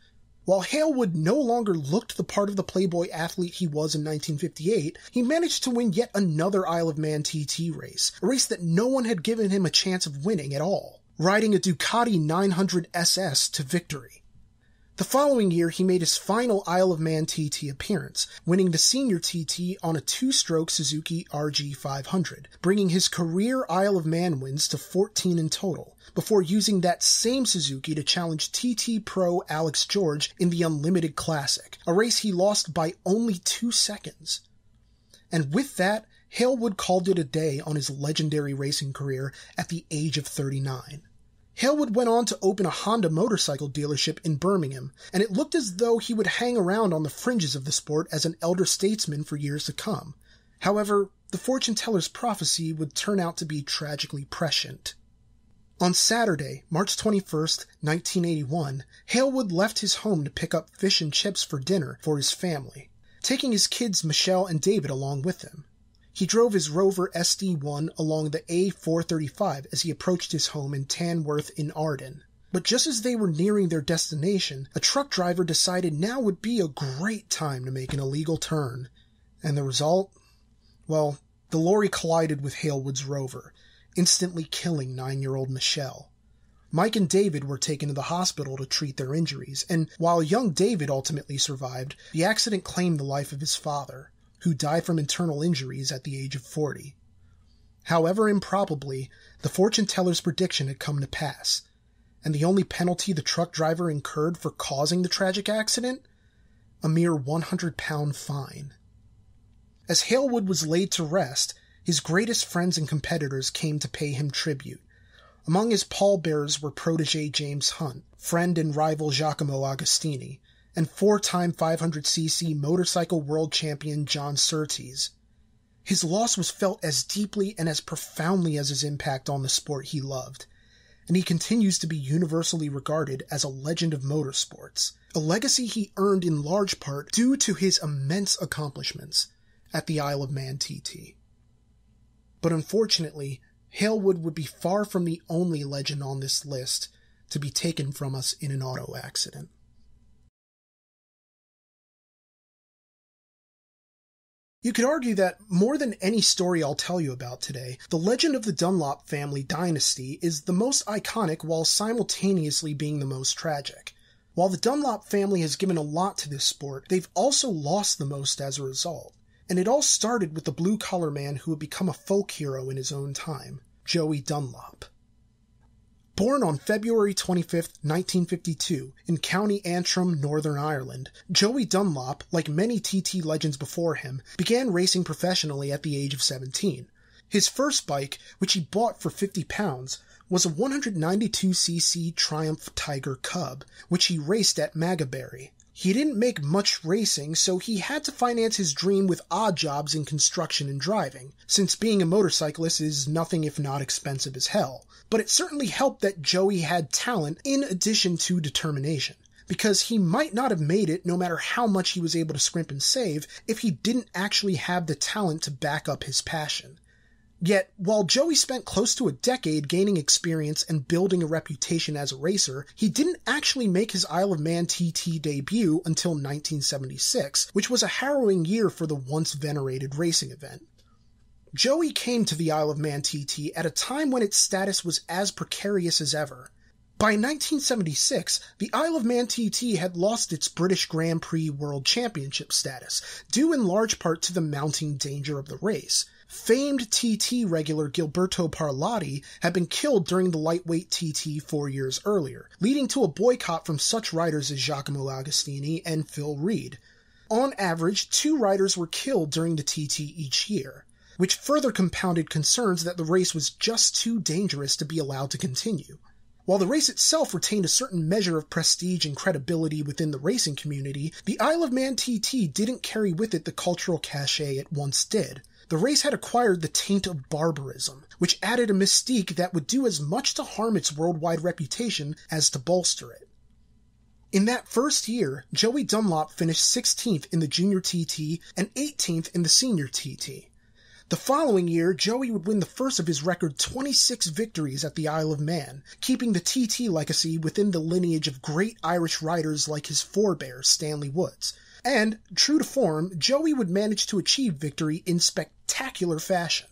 While Halewood no longer looked the part of the Playboy athlete he was in 1958, he managed to win yet another Isle of Man TT race, a race that no one had given him a chance of winning at all, riding a Ducati 900 SS to victory. The following year, he made his final Isle of Man TT appearance, winning the senior TT on a 2-stroke Suzuki RG500, bringing his career Isle of Man wins to 14 in total, before using that same Suzuki to challenge TT Pro Alex George in the Unlimited Classic, a race he lost by only 2 seconds. And with that, Halewood called it a day on his legendary racing career at the age of 39. Halewood went on to open a Honda motorcycle dealership in Birmingham, and it looked as though he would hang around on the fringes of the sport as an elder statesman for years to come. However, the fortune-teller's prophecy would turn out to be tragically prescient. On Saturday, March 21st, 1981, Halewood left his home to pick up fish and chips for dinner for his family, taking his kids Michelle and David along with him. He drove his Rover SD1 along the A435 as he approached his home in Tanworth in Arden. But just as they were nearing their destination, a truck driver decided now would be a great time to make an illegal turn. And the result? Well, the lorry collided with Halewood's Rover, instantly killing 9-year-old Michelle. Mike and David were taken to the hospital to treat their injuries, and while young David ultimately survived, the accident claimed the life of his father, who died from internal injuries at the age of 40. However improbably, the fortune-teller's prediction had come to pass, and the only penalty the truck driver incurred for causing the tragic accident? A mere £100 fine. As Halewood was laid to rest, his greatest friends and competitors came to pay him tribute. Among his pallbearers were protege James Hunt, friend and rival Giacomo Agostini, and 4-time 500cc motorcycle world champion John Surtees. His loss was felt as deeply and as profoundly as his impact on the sport he loved, and he continues to be universally regarded as a legend of motorsports, a legacy he earned in large part due to his immense accomplishments at the Isle of Man TT. But unfortunately, Halewood would be far from the only legend on this list to be taken from us in an auto accident. You could argue that, more than any story I'll tell you about today, the legend of the Dunlop family dynasty is the most iconic while simultaneously being the most tragic. While the Dunlop family has given a lot to this sport, they've also lost the most as a result. And it all started with the blue-collar man who would become a folk hero in his own time, Joey Dunlop. Born on February 25, 1952, in County Antrim, Northern Ireland, Joey Dunlop, like many TT legends before him, began racing professionally at the age of 17. His first bike, which he bought for £50, was a 192cc Triumph Tiger Cub, which he raced at Magaberry. He didn't make much racing, so he had to finance his dream with odd jobs in construction and driving, since being a motorcyclist is nothing if not expensive as hell. But it certainly helped that Joey had talent in addition to determination, because he might not have made it no matter how much he was able to scrimp and save if he didn't actually have the talent to back up his passion. Yet, while Joey spent close to a decade gaining experience and building a reputation as a racer, he didn't actually make his Isle of Man TT debut until 1976, which was a harrowing year for the once venerated racing event. Joey came to the Isle of Man TT at a time when its status was as precarious as ever. By 1976, the Isle of Man TT had lost its British Grand Prix World Championship status, due in large part to the mounting danger of the race. Famed TT regular Gilberto Parlati had been killed during the lightweight TT 4 years earlier, leading to a boycott from such riders as Giacomo Agostini and Phil Reed. On average, 2 riders were killed during the TT each year, which further compounded concerns that the race was just too dangerous to be allowed to continue. While the race itself retained a certain measure of prestige and credibility within the racing community, the Isle of Man TT didn't carry with it the cultural cachet it once did. The race had acquired the taint of barbarism, which added a mystique that would do as much to harm its worldwide reputation as to bolster it. In that first year, Joey Dunlop finished 16th in the Junior TT and 18th in the Senior TT. The following year, Joey would win the first of his record 26 victories at the Isle of Man, keeping the TT legacy within the lineage of great Irish riders like his forebear, Stanley Woods. And, true to form, Joey would manage to achieve victory in spectacular fashion.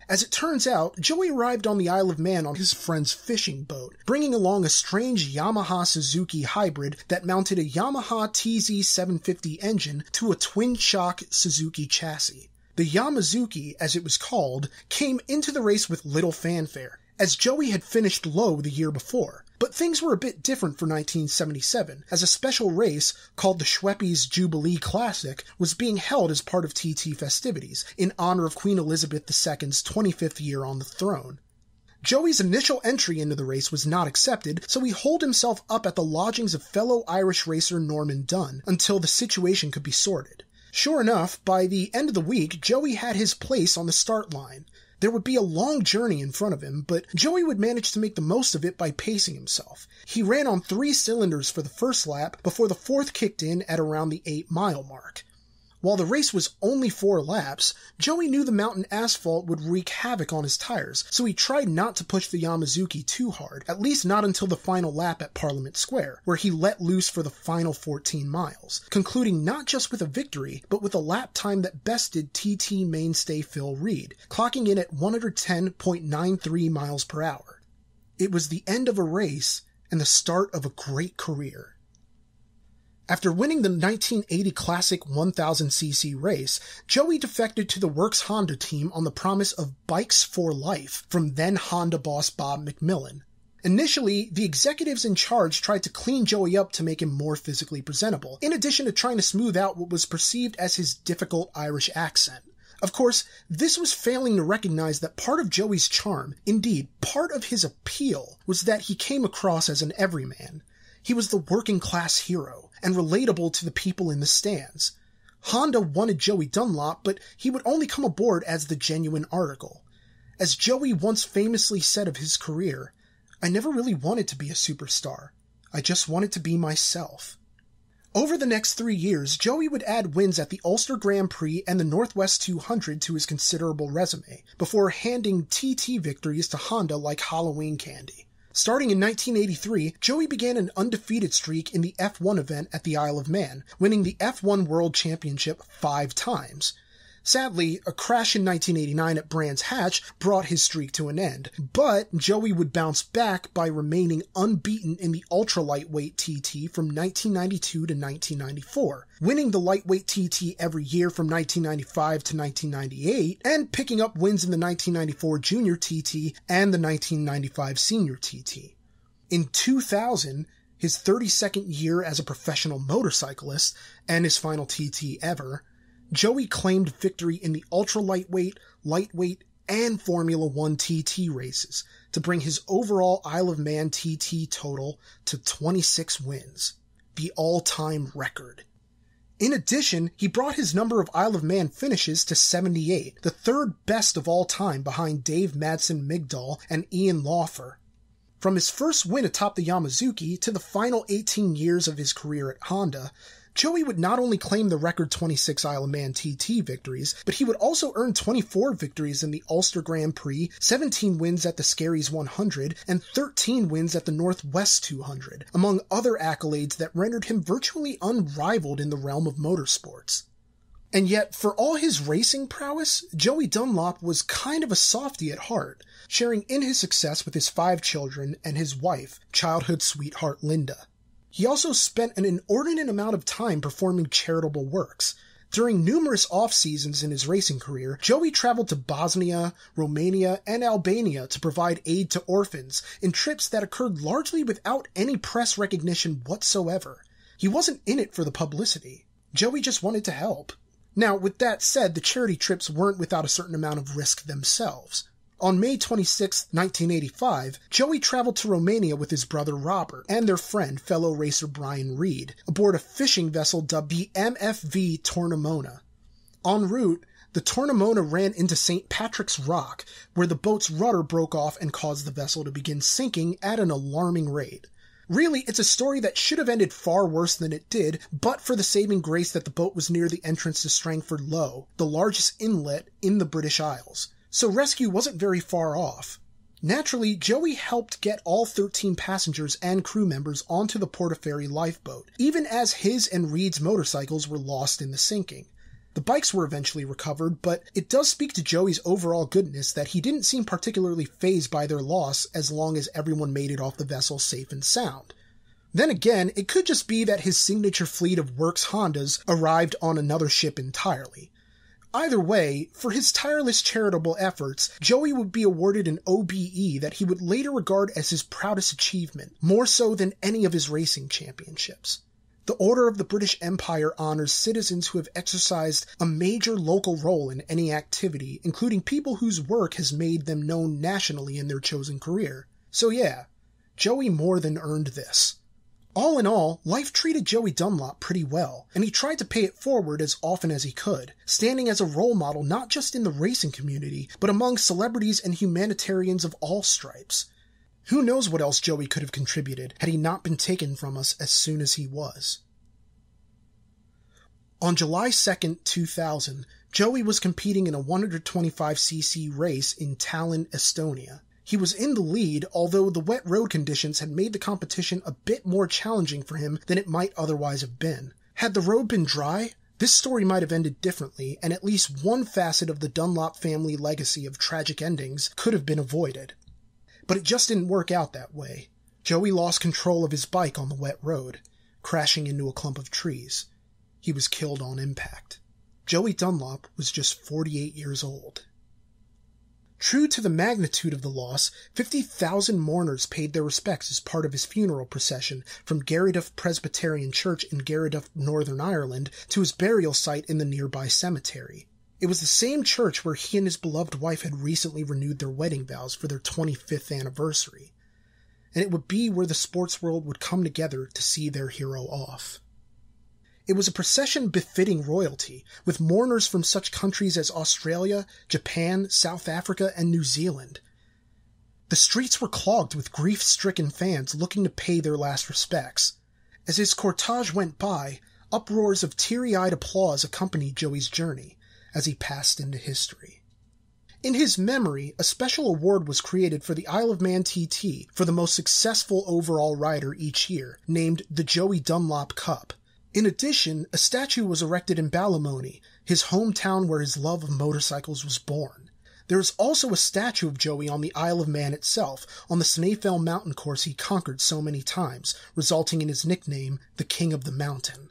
As it turns out, Joey arrived on the Isle of Man on his friend's fishing boat, bringing along a strange Yamaha-Suzuki hybrid that mounted a Yamaha TZ750 engine to a twin-shock Suzuki chassis. The Yamazuki, as it was called, came into the race with little fanfare, as Joey had finished low the year before. But things were a bit different for 1977, as a special race, called the Schweppes Jubilee Classic, was being held as part of TT festivities, in honor of Queen Elizabeth II's 25th year on the throne. Joey's initial entry into the race was not accepted, so he holed himself up at the lodgings of fellow Irish racer Norman Dunn until the situation could be sorted. Sure enough, by the end of the week, Joey had his place on the start line. There would be a long journey in front of him, but Joey would manage to make the most of it by pacing himself. He ran on 3 cylinders for the first lap before the 4th kicked in at around the 8-mile mark. While the race was only 4 laps, Joey knew the mountain asphalt would wreak havoc on his tires, so he tried not to push the Yamazuki too hard, at least not until the final lap at Parliament Square, where he let loose for the final 14 miles, concluding not just with a victory, but with a lap time that bested TT mainstay Phil Reed, clocking in at 110.93 miles per hour. It was the end of a race and the start of a great career. After winning the 1980 Classic 1000cc race, Joey defected to the Works Honda team on the promise of bikes for life from then Honda boss Bob McMillan. Initially, the executives in charge tried to clean Joey up to make him more physically presentable, in addition to trying to smooth out what was perceived as his difficult Irish accent. Of course, this was failing to recognize that part of Joey's charm, indeed, part of his appeal, was that he came across as an everyman. He was the working-class hero, and relatable to the people in the stands. Honda wanted Joey Dunlop, but he would only come aboard as the genuine article. As Joey once famously said of his career, "I never really wanted to be a superstar. I just wanted to be myself." Over the next 3 years, Joey would add wins at the Ulster Grand Prix and the Northwest 200 to his considerable resume, before handing TT victories to Honda like Halloween candy. Starting in 1983, Joey began an undefeated streak in the F1 event at the Isle of Man, winning the F1 World Championship 5 times. Sadly, a crash in 1989 at Brands Hatch brought his streak to an end, but Joey would bounce back by remaining unbeaten in the ultra-lightweight TT from 1992 to 1994, winning the lightweight TT every year from 1995 to 1998, and picking up wins in the 1994 Junior TT and the 1995 Senior TT. In 2000, his 32nd year as a professional motorcyclist, and his final TT ever, Joey claimed victory in the ultra-lightweight, lightweight, and Formula 1 TT races to bring his overall Isle of Man TT total to 26 wins, the all-time record. In addition, he brought his number of Isle of Man finishes to 78, the 3rd best of all time behind Dave Madsen Migdal and Ian Laufer. From his first win atop the Yamazuki to the final 18 years of his career at Honda, Joey would not only claim the record 26 Isle of Man TT victories, but he would also earn 24 victories in the Ulster Grand Prix, 17 wins at the Skerries 100, and 13 wins at the Northwest 200, among other accolades that rendered him virtually unrivaled in the realm of motorsports. And yet, for all his racing prowess, Joey Dunlop was kind of a softie at heart, sharing in his success with his 5 children and his wife, childhood sweetheart Linda. He also spent an inordinate amount of time performing charitable works. During numerous off-seasons in his racing career, Joey traveled to Bosnia, Romania, and Albania to provide aid to orphans in trips that occurred largely without any press recognition whatsoever. He wasn't in it for the publicity. Joey just wanted to help. Now, with that said, the charity trips weren't without a certain amount of risk themselves. On May 26, 1985, Joey traveled to Romania with his brother Robert and their friend, fellow racer Brian Reed, aboard a fishing vessel dubbed the M.F.V. Tornamona. En route, the Tornamona ran into St. Patrick's Rock, where the boat's rudder broke off and caused the vessel to begin sinking at an alarming rate. Really, it's a story that should have ended far worse than it did, but for the saving grace that the boat was near the entrance to Strangford Lough, the largest inlet in the British Isles. So rescue wasn't very far off. Naturally, Joey helped get all 13 passengers and crew members onto the Portaferry lifeboat, even as his and Reed's motorcycles were lost in the sinking. The bikes were eventually recovered, but it does speak to Joey's overall goodness that he didn't seem particularly fazed by their loss as long as everyone made it off the vessel safe and sound. Then again, it could just be that his signature fleet of Works Hondas arrived on another ship entirely. Either way, for his tireless charitable efforts, Joey would be awarded an OBE that he would later regard as his proudest achievement, more so than any of his racing championships. The Order of the British Empire honors citizens who have exercised a major local role in any activity, including people whose work has made them known nationally in their chosen career. So yeah, Joey more than earned this. All in all, life treated Joey Dunlop pretty well, and he tried to pay it forward as often as he could, standing as a role model not just in the racing community, but among celebrities and humanitarians of all stripes. Who knows what else Joey could have contributed had he not been taken from us as soon as he was. On July 2nd, 2000, Joey was competing in a 125cc race in Tallinn, Estonia. He was in the lead, although the wet road conditions had made the competition a bit more challenging for him than it might otherwise have been. Had the road been dry, this story might have ended differently, and at least one facet of the Dunlop family legacy of tragic endings could have been avoided. But it just didn't work out that way. Joey lost control of his bike on the wet road, crashing into a clump of trees. He was killed on impact. Joey Dunlop was just 48 years old. True to the magnitude of the loss, 50,000 mourners paid their respects as part of his funeral procession from Garryduff Presbyterian Church in Garryduff, Northern Ireland, to his burial site in the nearby cemetery. It was the same church where he and his beloved wife had recently renewed their wedding vows for their 25th anniversary, and it would be where the sports world would come together to see their hero off. It was a procession befitting royalty, with mourners from such countries as Australia, Japan, South Africa, and New Zealand. The streets were clogged with grief-stricken fans looking to pay their last respects. As his cortege went by, uproars of teary-eyed applause accompanied Joey's journey as he passed into history. In his memory, a special award was created for the Isle of Man TT for the most successful overall rider each year, named the Joey Dunlop Cup. In addition, a statue was erected in Ballymoney, his hometown where his love of motorcycles was born. There is also a statue of Joey on the Isle of Man itself, on the Snaefell mountain course he conquered so many times, resulting in his nickname, the King of the Mountain.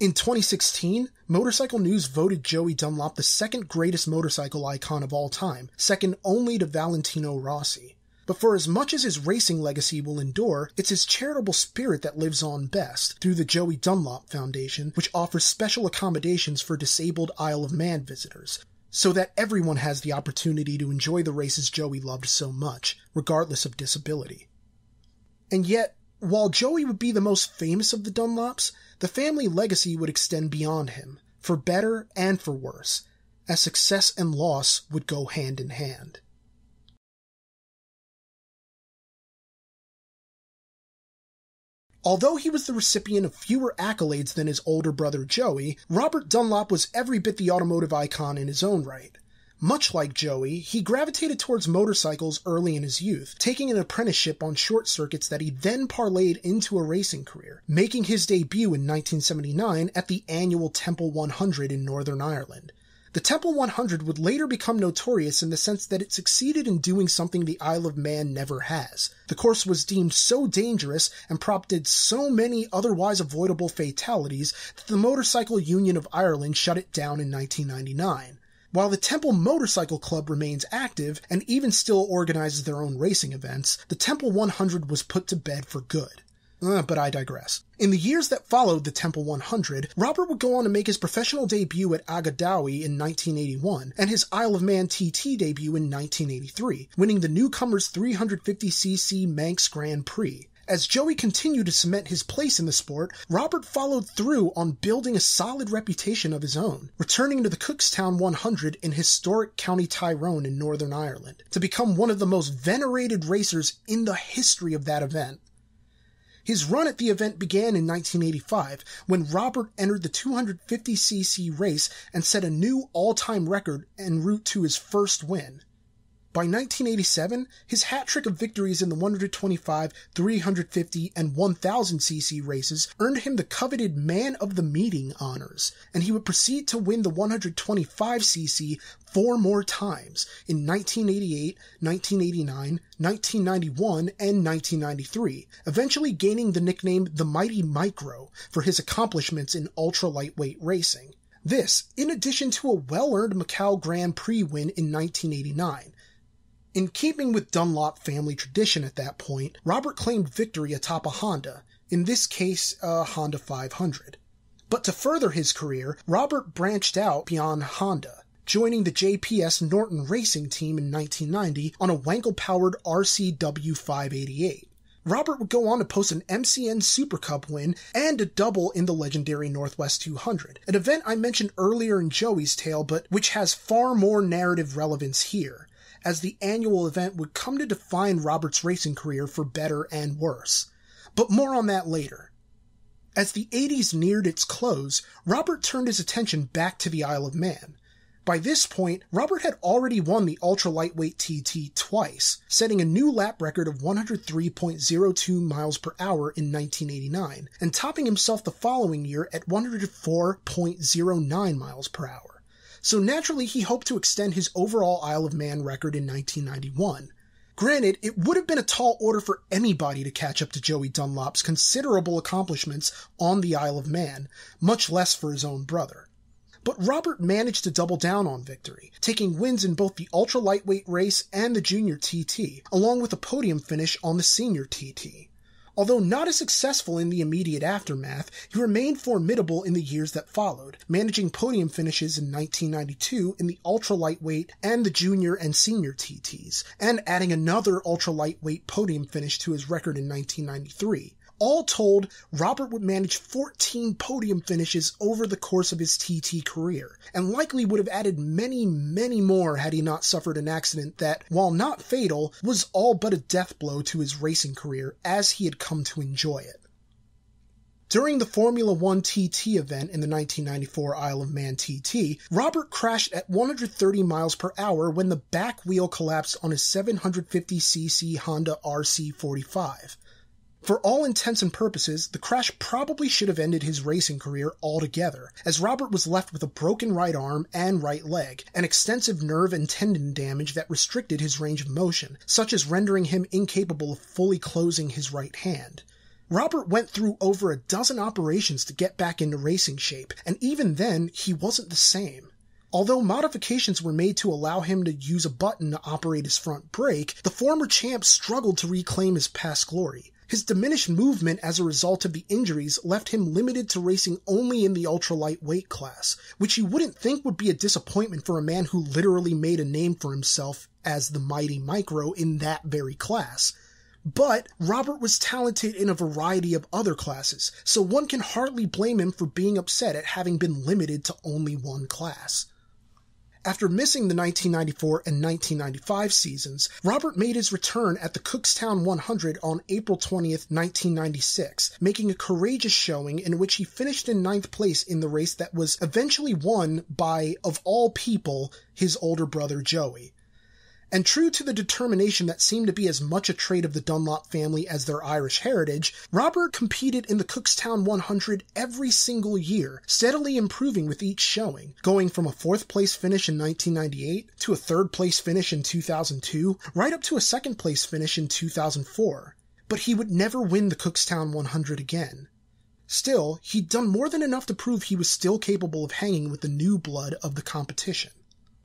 In 2016, Motorcycle News voted Joey Dunlop the second greatest motorcycle icon of all time, second only to Valentino Rossi. But for as much as his racing legacy will endure, it's his charitable spirit that lives on best, through the Joey Dunlop Foundation, which offers special accommodations for disabled Isle of Man visitors, so that everyone has the opportunity to enjoy the races Joey loved so much, regardless of disability. And yet, while Joey would be the most famous of the Dunlops, the family legacy would extend beyond him, for better and for worse, as success and loss would go hand in hand. Although he was the recipient of fewer accolades than his older brother Joey, Robert Dunlop was every bit the automotive icon in his own right. Much like Joey, he gravitated towards motorcycles early in his youth, taking an apprenticeship on short circuits that he then parlayed into a racing career, making his debut in 1979 at the annual Temple 100 in Northern Ireland. The Temple 100 would later become notorious in the sense that it succeeded in doing something the Isle of Man never has. The course was deemed so dangerous and prompted so many otherwise avoidable fatalities that the Motorcycle Union of Ireland shut it down in 1999. While the Temple Motorcycle Club remains active and even still organizes their own racing events, the Temple 100 was put to bed for good. But I digress. In the years that followed the Temple 100, Robert would go on to make his professional debut at Agadawi in 1981, and his Isle of Man TT debut in 1983, winning the newcomers 350cc Manx Grand Prix. As Joey continued to cement his place in the sport, Robert followed through on building a solid reputation of his own, returning to the Cookstown 100 in historic County Tyrone in Northern Ireland, to become one of the most venerated racers in the history of that event. His run at the event began in 1985, when Robert entered the 250cc race and set a new all-time record en route to his first win. By 1987, his hat trick of victories in the 125, 350, and 1000cc races earned him the coveted Man of the Meeting honors, and he would proceed to win the 125cc 4 more times in 1988, 1989, 1991, and 1993, eventually gaining the nickname the Mighty Micro for his accomplishments in ultra-lightweight racing. This, in addition to a well-earned Macau Grand Prix win in 1989. In keeping with Dunlop family tradition at that point, Robert claimed victory atop a Honda, in this case a Honda 500. But to further his career, Robert branched out beyond Honda, joining the JPS Norton Racing team in 1990 on a Wankel-powered RCW 588. Robert would go on to post an MCN Super Cup win and a double in the legendary Northwest 200, an event I mentioned earlier in Joey's tale, but which has far more narrative relevance here, as the annual event would come to define Robert's racing career for better and worse. But more on that later. As the 80s neared its close, Robert turned his attention back to the Isle of Man. By this point, Robert had already won the ultra-lightweight TT twice, setting a new lap record of 103.02 miles per hour in 1989, and topping himself the following year at 104.09 miles per hour. So naturally he hoped to extend his overall Isle of Man record in 1991. Granted, it would have been a tall order for anybody to catch up to Joey Dunlop's considerable accomplishments on the Isle of Man, much less for his own brother. But Robert managed to double down on victory, taking wins in both the ultra-lightweight race and the junior TT, along with a podium finish on the senior TT. Although not as successful in the immediate aftermath, he remained formidable in the years that followed, managing podium finishes in 1992 in the ultra-lightweight and the junior and senior TTs, and adding another ultra-lightweight podium finish to his record in 1993. All told, Robert would manage 14 podium finishes over the course of his TT career, and likely would have added many, many more had he not suffered an accident that, while not fatal, was all but a death blow to his racing career as he had come to enjoy it. During the Formula 1 TT event in the 1994 Isle of Man TT, Robert crashed at 130 miles per hour when the back wheel collapsed on his 750cc Honda RC45. For all intents and purposes, the crash probably should have ended his racing career altogether, as Robert was left with a broken right arm and right leg, and extensive nerve and tendon damage that restricted his range of motion, such as rendering him incapable of fully closing his right hand. Robert went through over a dozen operations to get back into racing shape, and even then, he wasn't the same. Although modifications were made to allow him to use a button to operate his front brake, the former champ struggled to reclaim his past glory. His diminished movement as a result of the injuries left him limited to racing only in the ultra-lightweight class, which you wouldn't think would be a disappointment for a man who literally made a name for himself as the mighty Micro in that very class. But Robert was talented in a variety of other classes, so one can hardly blame him for being upset at having been limited to only one class. After missing the 1994 and 1995 seasons, Robert made his return at the Cookstown 100 on April 20th, 1996, making a courageous showing in which he finished in 9th place in the race that was eventually won by, of all people, his older brother Joey. And true to the determination that seemed to be as much a trait of the Dunlop family as their Irish heritage, Robert competed in the Cookstown 100 every single year, steadily improving with each showing, going from a 4th place finish in 1998 to a 3rd place finish in 2002, right up to a 2nd place finish in 2004. But he would never win the Cookstown 100 again. Still, he'd done more than enough to prove he was still capable of hanging with the new blood of the competition.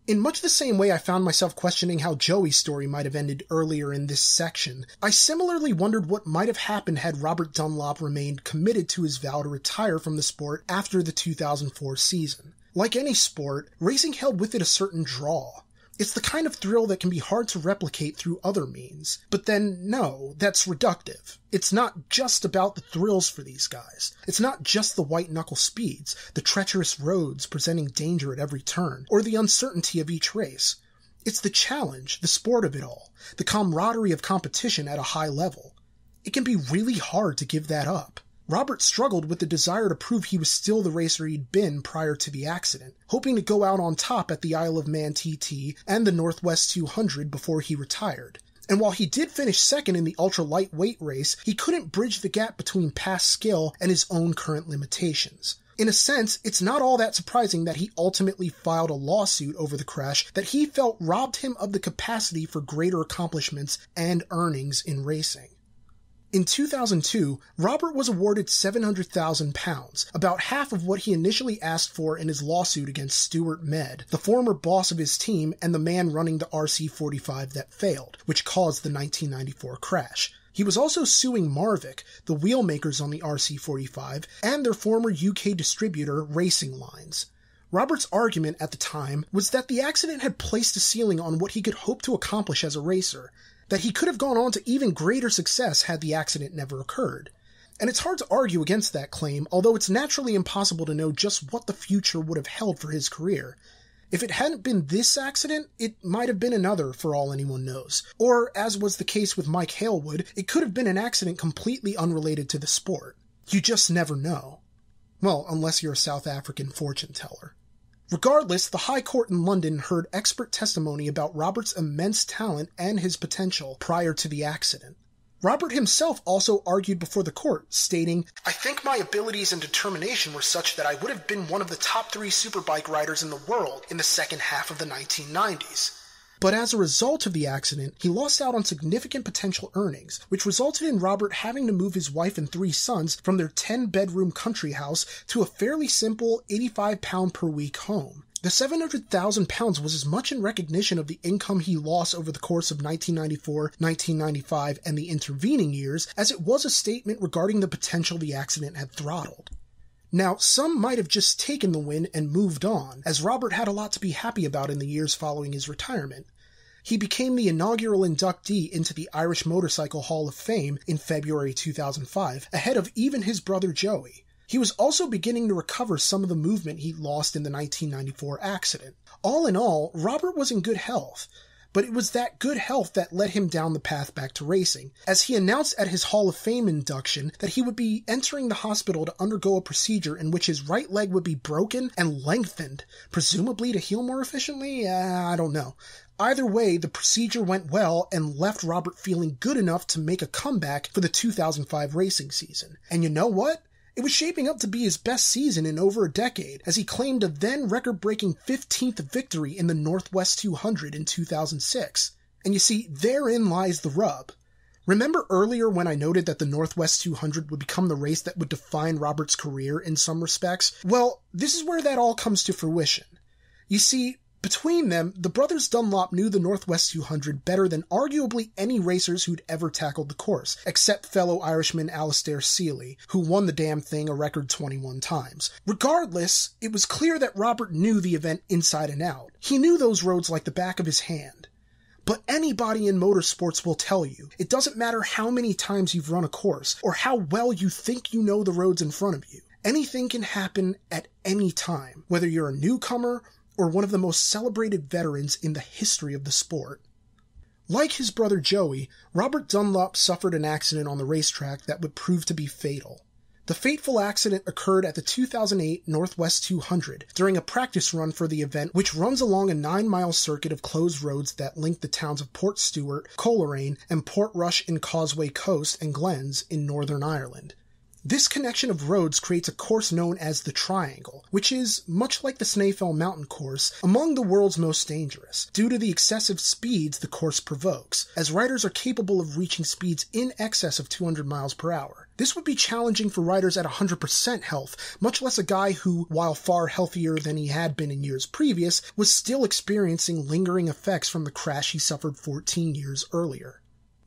In much the same way I found myself questioning how Joey's story might have ended earlier in this section, I similarly wondered what might have happened had Robert Dunlop remained committed to his vow to retire from the sport after the 2004 season. Like any sport, racing held with it a certain draw. It's the kind of thrill that can be hard to replicate through other means. But then, no, that's reductive. It's not just about the thrills for these guys. It's not just the white-knuckle speeds, the treacherous roads presenting danger at every turn, or the uncertainty of each race. It's the challenge, the sport of it all, the camaraderie of competition at a high level. It can be really hard to give that up. Robert struggled with the desire to prove he was still the racer he'd been prior to the accident, hoping to go out on top at the Isle of Man TT and the Northwest 200 before he retired. And while he did finish second in the ultra-lightweight race, he couldn't bridge the gap between past skill and his own current limitations. In a sense, it's not all that surprising that he ultimately filed a lawsuit over the crash that he felt robbed him of the capacity for greater accomplishments and earnings in racing. In 2002, Robert was awarded £700,000, about half of what he initially asked for in his lawsuit against Stuart Med, the former boss of his team and the man running the RC45 that failed, which caused the 1994 crash. He was also suing Marvick, the wheel makers on the RC45, and their former UK distributor, Racing Lines. Robert's argument at the time was that the accident had placed a ceiling on what he could hope to accomplish as a racer, that he could have gone on to even greater success had the accident never occurred. And it's hard to argue against that claim, although it's naturally impossible to know just what the future would have held for his career. If it hadn't been this accident, it might have been another, for all anyone knows. Or, as was the case with Mike Halewood, it could have been an accident completely unrelated to the sport. You just never know. Well, unless you're a South African fortune teller. Regardless, the High Court in London heard expert testimony about Robert's immense talent and his potential prior to the accident. Robert himself also argued before the court, stating, "I think my abilities and determination were such that I would have been one of the top 3 superbike riders in the world in the second half of the 1990s. But as a result of the accident, he lost out on significant potential earnings, which resulted in Robert having to move his wife and 3 sons from their 10-bedroom country house to a fairly simple 85-pound per week home. The £700,000 was as much in recognition of the income he lost over the course of 1994, 1995, and the intervening years, as it was a statement regarding the potential the accident had throttled. Now, some might have just taken the win and moved on, as Robert had a lot to be happy about in the years following his retirement. He became the inaugural inductee into the Irish Motorcycle Hall of Fame in February 2005, ahead of even his brother Joey. He was also beginning to recover some of the movement he lost in the 1994 accident. All in all, Robert was in good health, but it was that good health that led him down the path back to racing, as he announced at his Hall of Fame induction that he would be entering the hospital to undergo a procedure in which his right leg would be broken and lengthened, presumably to heal more efficiently? I don't know. Either way, the procedure went well and left Robert feeling good enough to make a comeback for the 2005 racing season. And you know what? It was shaping up to be his best season in over a decade, as he claimed a then record-breaking 15th victory in the Northwest 200 in 2006. And you see, therein lies the rub. Remember earlier when I noted that the Northwest 200 would become the race that would define Robert's career in some respects? Well, this is where that all comes to fruition. You see, between them, the brothers Dunlop knew the Northwest 200 better than arguably any racers who'd ever tackled the course, except fellow Irishman Alastair Seeley, who won the damn thing a record 21 times. Regardless, it was clear that Robert knew the event inside and out. He knew those roads like the back of his hand. But anybody in motorsports will tell you, it doesn't matter how many times you've run a course, or how well you think you know the roads in front of you. Anything can happen at any time, whether you're a newcomer or one of the most celebrated veterans in the history of the sport. Like his brother Joey, Robert Dunlop suffered an accident on the racetrack that would prove to be fatal. The fateful accident occurred at the 2008 Northwest 200 during a practice run for the event, which runs along a 9-mile circuit of closed roads that link the towns of Port Stewart, Coleraine, and Portrush in Causeway Coast and Glens in Northern Ireland. This connection of roads creates a course known as the Triangle, which is, much like the Snaefell mountain course, among the world's most dangerous, due to the excessive speeds the course provokes, as riders are capable of reaching speeds in excess of 200 miles per hour. This would be challenging for riders at 100% health, much less a guy who, while far healthier than he had been in years previous, was still experiencing lingering effects from the crash he suffered 14 years earlier.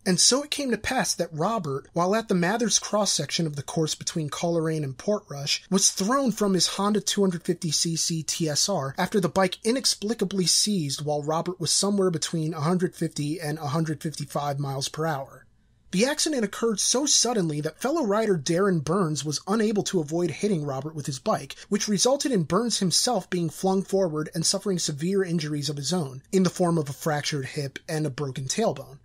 And so it came to pass that Robert, while at the Mathers cross-section of the course between Coleraine and Portrush, was thrown from his Honda 250cc TSR after the bike inexplicably seized while Robert was somewhere between 150 and 155 miles per hour. The accident occurred so suddenly that fellow rider Darren Burns was unable to avoid hitting Robert with his bike, which resulted in Burns himself being flung forward and suffering severe injuries of his own, in the form of a fractured hip and a broken tailbone.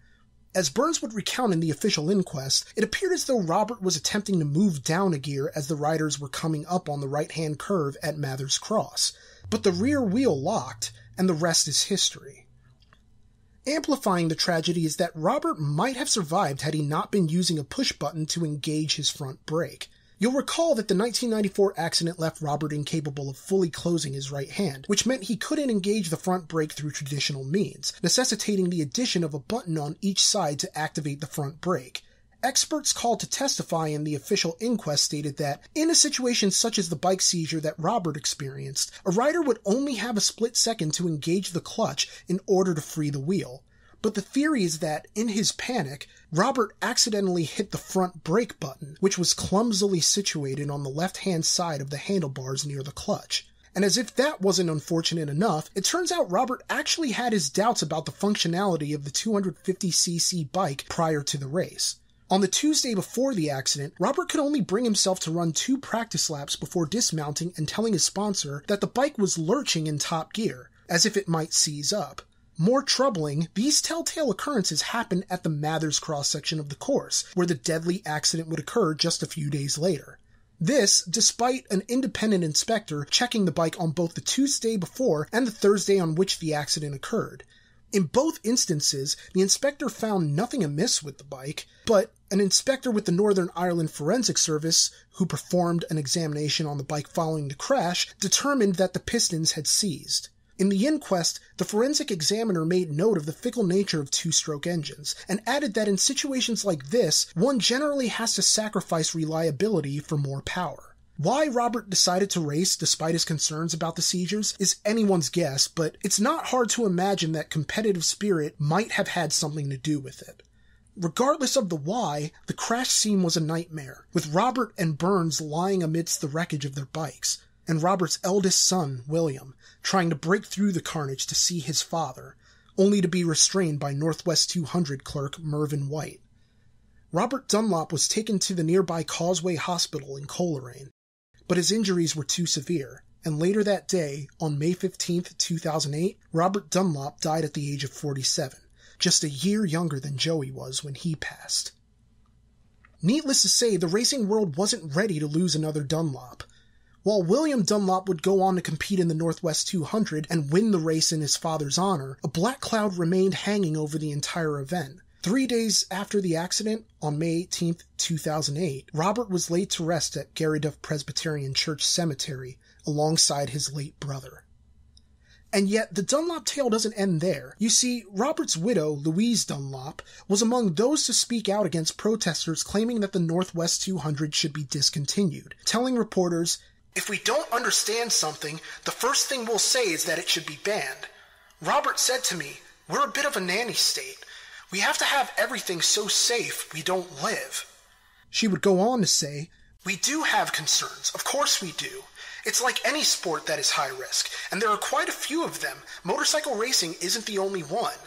As Burns would recount in the official inquest, it appeared as though Robert was attempting to move down a gear as the riders were coming up on the right-hand curve at Mathers Cross, but the rear wheel locked, and the rest is history. Amplifying the tragedy is that Robert might have survived had he not been using a push button to engage his front brake. You'll recall that the 1994 accident left Robert incapable of fully closing his right hand, which meant he couldn't engage the front brake through traditional means, necessitating the addition of a button on each side to activate the front brake. Experts called to testify in the official inquest stated that, in a situation such as the bike seizure that Robert experienced, a rider would only have a split second to engage the clutch in order to free the wheel. but the theory is that, in his panic, Robert accidentally hit the front brake button, which was clumsily situated on the left-hand side of the handlebars near the clutch. And as if that wasn't unfortunate enough, it turns out Robert actually had his doubts about the functionality of the 250cc bike prior to the race. On the Tuesday before the accident, Robert could only bring himself to run 2 practice laps before dismounting and telling his sponsor that the bike was lurching in top gear, as if it might seize up. More troubling, these telltale occurrences happened at the Mathers cross-section of the course, where the deadly accident would occur just a few days later. This, despite an independent inspector checking the bike on both the Tuesday before and the Thursday on which the accident occurred. In both instances, the inspector found nothing amiss with the bike, but an inspector with the Northern Ireland Forensic Service, who performed an examination on the bike following the crash, determined that the pistons had seized. In the inquest, the forensic examiner made note of the fickle nature of 2-stroke engines, and added that in situations like this, one generally has to sacrifice reliability for more power. Why Robert decided to race despite his concerns about the seizures is anyone's guess, but it's not hard to imagine that competitive spirit might have had something to do with it. Regardless of the why, the crash scene was a nightmare, with Robert and Burns lying amidst the wreckage of their bikes, and Robert's eldest son, William, trying to break through the carnage to see his father, only to be restrained by Northwest 200 clerk Mervyn White. Robert Dunlop was taken to the nearby Causeway Hospital in Coleraine, but his injuries were too severe, and later that day, on May 15, 2008, Robert Dunlop died at the age of 47, just a year younger than Joey was when he passed. Needless to say, the racing world wasn't ready to lose another Dunlop. While William Dunlop would go on to compete in the Northwest 200 and win the race in his father's honor, a black cloud remained hanging over the entire event. 3 days after the accident, on May 18, 2008, Robert was laid to rest at Garryduff Presbyterian Church Cemetery alongside his late brother. And yet, the Dunlop tale doesn't end there. You see, Robert's widow, Louise Dunlop, was among those to speak out against protesters claiming that the Northwest 200 should be discontinued, telling reporters, "If we don't understand something, the first thing we'll say is that it should be banned. Robert said to me, we're a bit of a nanny state. We have to have everything so safe we don't live." She would go on to say, "We do have concerns, of course we do. It's like any sport that is high risk, and there are quite a few of them. Motorcycle racing isn't the only one."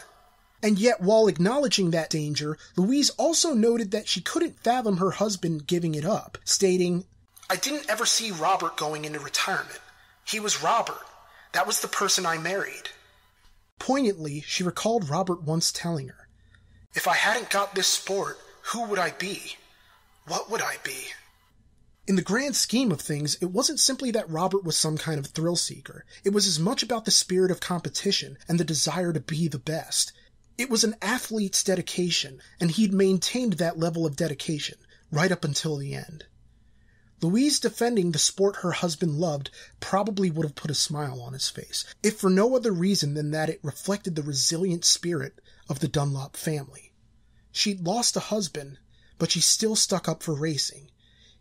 And yet, while acknowledging that danger, Louise also noted that she couldn't fathom her husband giving it up, stating, "I didn't ever see Robert going into retirement. He was Robert. That was the person I married." Poignantly, she recalled Robert once telling her, "If I hadn't got this sport, who would I be? What would I be?" In the grand scheme of things, it wasn't simply that Robert was some kind of thrill seeker. It was as much about the spirit of competition and the desire to be the best. It was an athlete's dedication, and he'd maintained that level of dedication right up until the end. Louise defending the sport her husband loved probably would have put a smile on his face, if for no other reason than that it reflected the resilient spirit of the Dunlop family. She'd lost a husband, but she still stuck up for racing,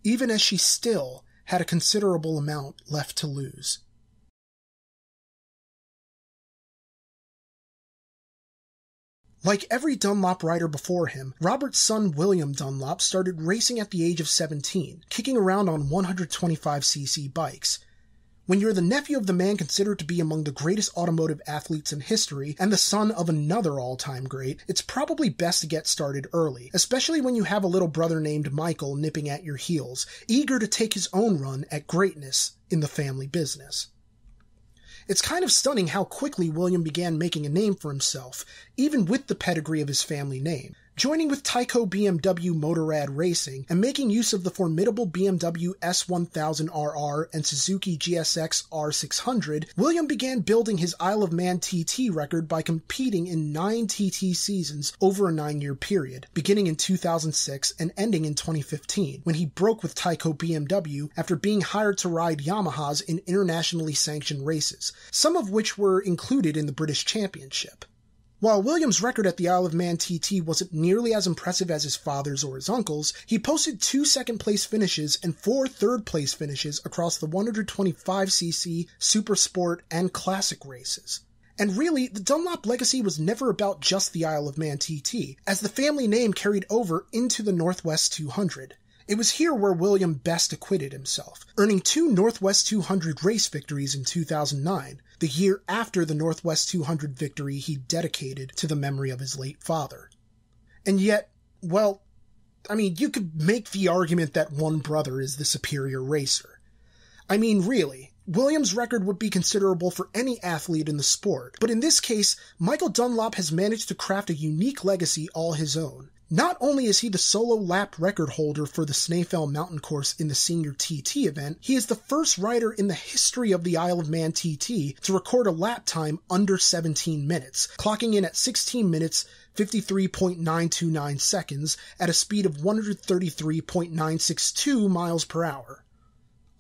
even as she still had a considerable amount left to lose. Like every Dunlop rider before him, Robert's son William Dunlop started racing at the age of 17, kicking around on 125cc bikes. When you're the nephew of the man considered to be among the greatest automotive athletes in history, and the son of another all-time great, it's probably best to get started early, especially when you have a little brother named Michael nipping at your heels, eager to take his own run at greatness in the family business. It's kind of stunning how quickly William began making a name for himself, even with the pedigree of his family name. Joining with Tyco BMW Motorrad Racing and making use of the formidable BMW S1000RR and Suzuki GSX R600, William began building his Isle of Man TT record by competing in 9 TT seasons over a 9-year period, beginning in 2006 and ending in 2015, when he broke with Tyco BMW after being hired to ride Yamahas in internationally sanctioned races, some of which were included in the British Championship. While William's record at the Isle of Man TT wasn't nearly as impressive as his father's or his uncle's, he posted 2 second-place finishes and 4 third-place finishes across the 125cc, Super Sport, and Classic races. And really, the Dunlop legacy was never about just the Isle of Man TT, as the family name carried over into the Northwest 200. It was here where William best acquitted himself, earning 2 Northwest 200 race victories in 2009, the year after the Northwest 200 victory he dedicated to the memory of his late father. And yet, well, you could make the argument that one brother is the superior racer. Really, William's record would be considerable for any athlete in the sport, but in this case, Michael Dunlop has managed to craft a unique legacy all his own. Not only is he the solo lap record holder for the Snaefell mountain course in the senior TT event, he is the first rider in the history of the Isle of Man TT to record a lap time under 17 minutes, clocking in at 16 minutes, 53.929 seconds at a speed of 133.962 miles per hour.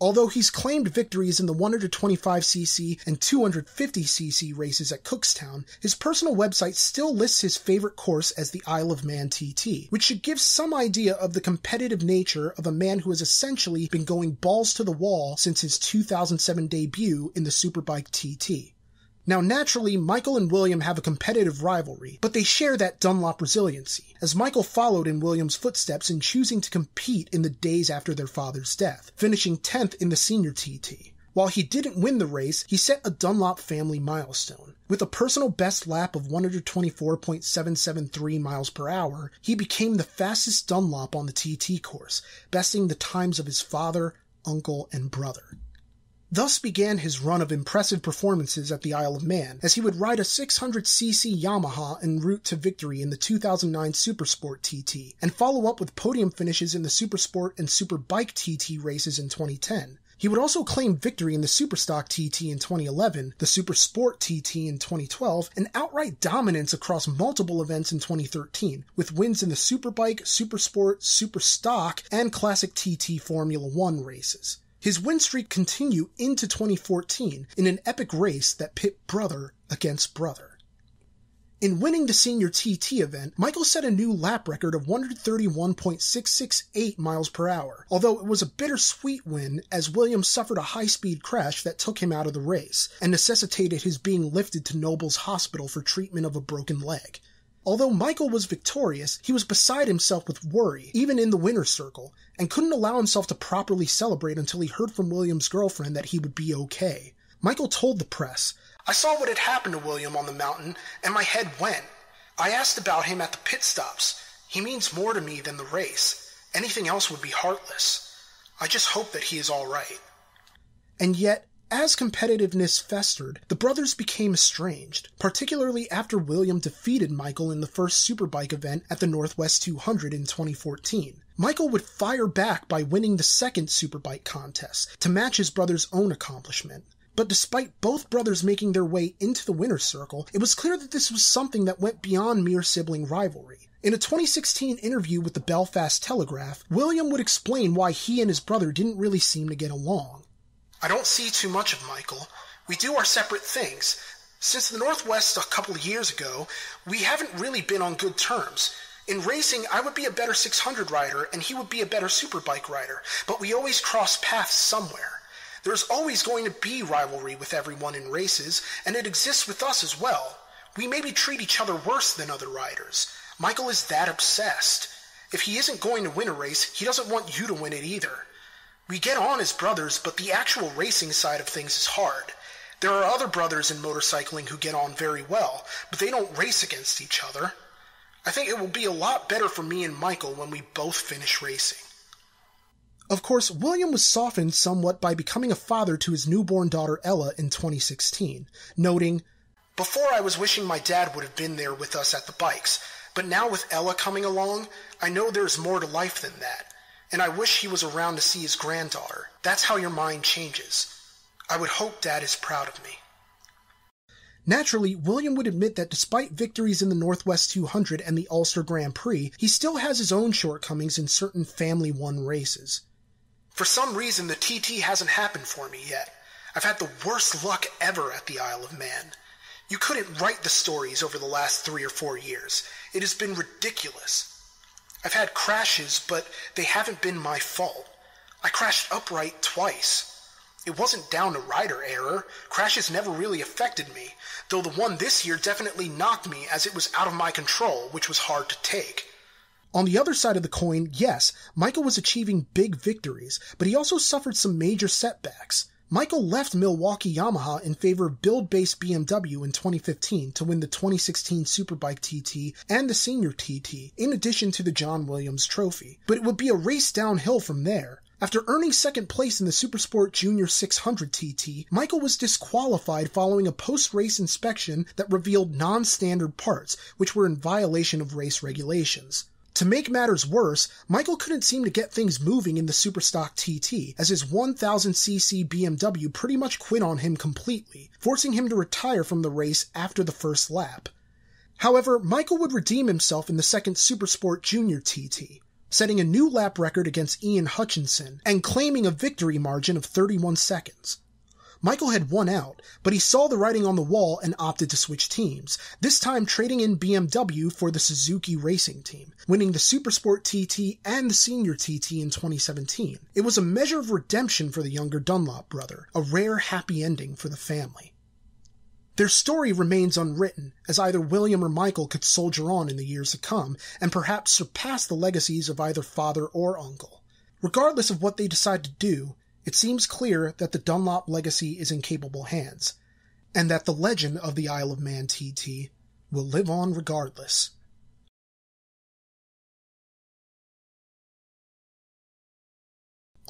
Although he's claimed victories in the 125cc and 250cc races at Cookstown, his personal website still lists his favorite course as the Isle of Man TT, which should give some idea of the competitive nature of a man who has essentially been going balls to the wall since his 2007 debut in the Superbike TT. Now naturally, Michael and William have a competitive rivalry, but they share that Dunlop resiliency, as Michael followed in William's footsteps in choosing to compete in the days after their father's death, finishing 10th in the senior TT. While he didn't win the race, he set a Dunlop family milestone. With a personal best lap of 124.773 miles per hour, he became the fastest Dunlop on the TT course, besting the times of his father, uncle, and brother. Thus began his run of impressive performances at the Isle of Man, as he would ride a 600cc Yamaha en route to victory in the 2009 Supersport TT, and follow up with podium finishes in the Supersport and Superbike TT races in 2010. He would also claim victory in the Superstock TT in 2011, the Supersport TT in 2012, and outright dominance across multiple events in 2013, with wins in the Superbike, Supersport, Superstock, and Classic TT Formula 1 races. His win streak continued into 2014 in an epic race that pit brother against brother. In winning the senior TT event, Michael set a new lap record of 131.668 miles per hour, although it was a bittersweet win as Williams suffered a high-speed crash that took him out of the race, and necessitated his being lifted to Noble's Hospital for treatment of a broken leg. Although Michael was victorious, he was beside himself with worry, even in the winner's circle, and couldn't allow himself to properly celebrate until he heard from William's girlfriend that he would be okay. Michael told the press, "I saw what had happened to William on the mountain, and my head went. I asked about him at the pit stops. He means more to me than the race. Anything else would be heartless. I just hope that he is all right." And yet, as competitiveness festered, the brothers became estranged, particularly after William defeated Michael in the first Superbike event at the Northwest 200 in 2014. Michael would fire back by winning the second Superbike contest to match his brother's own accomplishment. But despite both brothers making their way into the winner's circle, it was clear that this was something that went beyond mere sibling rivalry. In a 2016 interview with the Belfast Telegraph, William would explain why he and his brother didn't really seem to get along. "I don't see too much of Michael. We do our separate things. Since the Northwest a couple of years ago, we haven't really been on good terms. In racing, I would be a better 600 rider, and he would be a better Superbike rider, but we always cross paths somewhere. There's always going to be rivalry with everyone in races, and it exists with us as well. We maybe treat each other worse than other riders. Michael is that obsessed. If he isn't going to win a race, he doesn't want you to win it either. We get on as brothers, but the actual racing side of things is hard. There are other brothers in motorcycling who get on very well, but they don't race against each other. I think it will be a lot better for me and Michael when we both finish racing." Of course, William was softened somewhat by becoming a father to his newborn daughter Ella in 2016, noting, "Before I was wishing my dad would have been there with us at the bikes, but now with Ella coming along, I know there's more to life than that, and I wish he was around to see his granddaughter. That's how your mind changes. I would hope Dad is proud of me." Naturally, William would admit that despite victories in the Northwest 200 and the Ulster Grand Prix, he still has his own shortcomings in certain family-won races. "For some reason, the TT hasn't happened for me yet. I've had the worst luck ever at the Isle of Man. You couldn't write the stories over the last 3 or 4 years. It has been ridiculous. I've had crashes, but they haven't been my fault. I crashed upright twice. It wasn't down to rider error. Crashes never really affected me, though the one this year definitely knocked me as it was out of my control, which was hard to take. On the other side of the coin, yes, Michael was achieving big victories, but he also suffered some major setbacks. Michael left Milwaukee Yamaha in favor of build-based BMW in 2015 to win the 2016 Superbike TT and the Senior TT, in addition to the John Williams Trophy. But it would be a race downhill from there. After earning second place in the Supersport Junior 600 TT, Michael was disqualified following a post-race inspection that revealed non-standard parts, which were in violation of race regulations. To make matters worse, Michael couldn't seem to get things moving in the Superstock TT, as his 1000cc BMW pretty much quit on him completely, forcing him to retire from the race after the first lap. However, Michael would redeem himself in the second Supersport Junior TT, setting a new lap record against Ian Hutchinson and claiming a victory margin of 31 seconds. Michael had won out, but he saw the writing on the wall and opted to switch teams, this time trading in BMW for the Suzuki Racing Team, winning the Supersport TT and the Senior TT in 2017. It was a measure of redemption for the younger Dunlop brother, a rare happy ending for the family. Their story remains unwritten, as either William or Michael could soldier on in the years to come, and perhaps surpass the legacies of either father or uncle. Regardless of what they decide to do, it seems clear that the Dunlop legacy is in capable hands, and that the legend of the Isle of Man TT will live on regardless.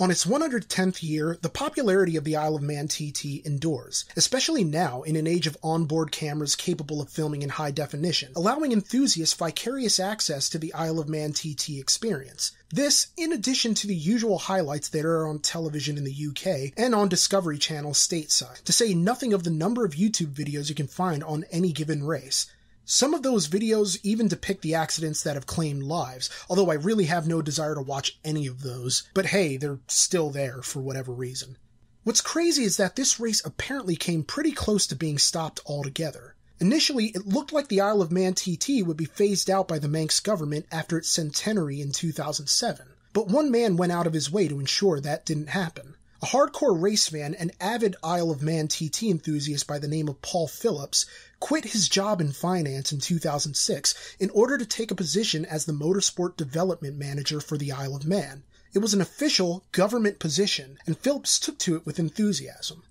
On its 110th year, the popularity of the Isle of Man TT endures, especially now in an age of onboard cameras capable of filming in high definition, allowing enthusiasts vicarious access to the Isle of Man TT experience. This, in addition to the usual highlights that are on television in the UK and on Discovery Channel stateside, to say nothing of the number of YouTube videos you can find on any given race. Some of those videos even depict the accidents that have claimed lives, although I really have no desire to watch any of those. But hey, they're still there for whatever reason. What's crazy is that this race apparently came pretty close to being stopped altogether. Initially, it looked like the Isle of Man TT would be phased out by the Manx government after its centenary in 2007. But one man went out of his way to ensure that didn't happen. A hardcore race fan and avid Isle of Man TT enthusiast by the name of Paul Phillips quit his job in finance in 2006 in order to take a position as the motorsport development manager for the Isle of Man. It was an official government position, and Phillips took to it with enthusiasm.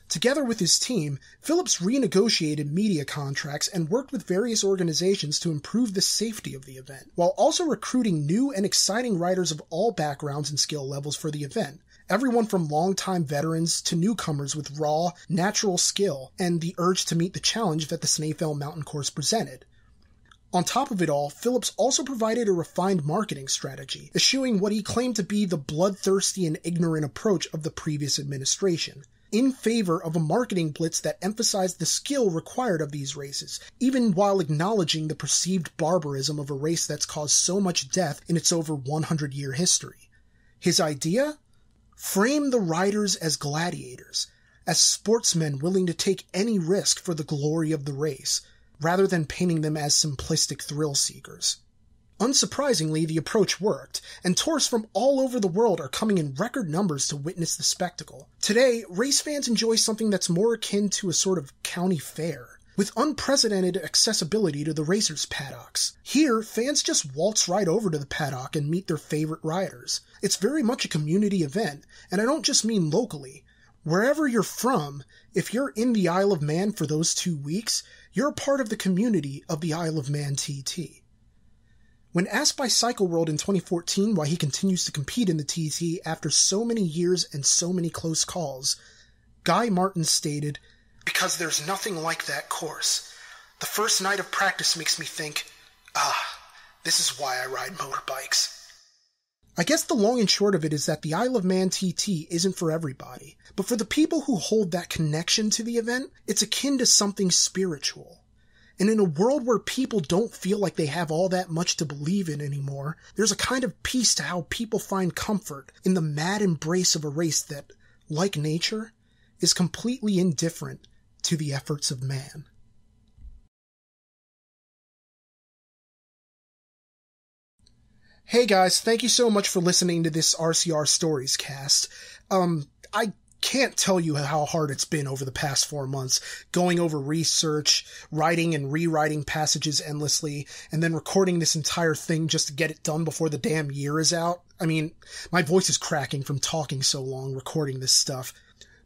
Together with his team, Phillips renegotiated media contracts and worked with various organizations to improve the safety of the event, while also recruiting new and exciting riders of all backgrounds and skill levels for the event. Everyone from longtime veterans to newcomers with raw, natural skill and the urge to meet the challenge that the Snaefell mountain course presented. On top of it all, Phillips also provided a refined marketing strategy, eschewing what he claimed to be the bloodthirsty and ignorant approach of the previous administration, in favor of a marketing blitz that emphasized the skill required of these races, even while acknowledging the perceived barbarism of a race that's caused so much death in its over 100-year history. His idea? Frame the riders as gladiators, as sportsmen willing to take any risk for the glory of the race, rather than painting them as simplistic thrill-seekers. Unsurprisingly, the approach worked, and tourists from all over the world are coming in record numbers to witness the spectacle. Today, race fans enjoy something that's more akin to a sort of county fair, with unprecedented accessibility to the racers' paddocks. Here, fans just waltz right over to the paddock and meet their favorite riders. It's very much a community event, and I don't just mean locally. Wherever you're from, if you're in the Isle of Man for those 2 weeks, you're a part of the community of the Isle of Man TT. When asked by Cycle World in 2014 why he continues to compete in the TT after so many years and so many close calls, Guy Martin stated, "Because there's nothing like that course. The first night of practice makes me think, this is why I ride motorbikes." I guess the long and short of it is that the Isle of Man TT isn't for everybody, but for the people who hold that connection to the event, it's akin to something spiritual. And in a world where people don't feel like they have all that much to believe in anymore, there's a kind of peace to how people find comfort in the mad embrace of a race that, like nature, is completely indifferent to the efforts of man. Hey guys, thank you so much for listening to this RCR Stories cast. I can't tell you how hard it's been over the past 4 months, going over research, writing and rewriting passages endlessly, and then recording this entire thing just to get it done before the damn year is out. I mean, my voice is cracking from talking so long recording this stuff.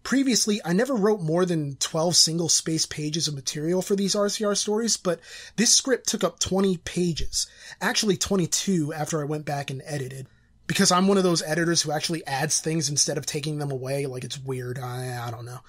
Previously, I never wrote more than 12 single-space pages of material for these RCR stories, but this script took up 20 pages. Actually 22 after I went back and edited. Because I'm one of those editors who actually adds things instead of taking them away, like it's weird, I don't know.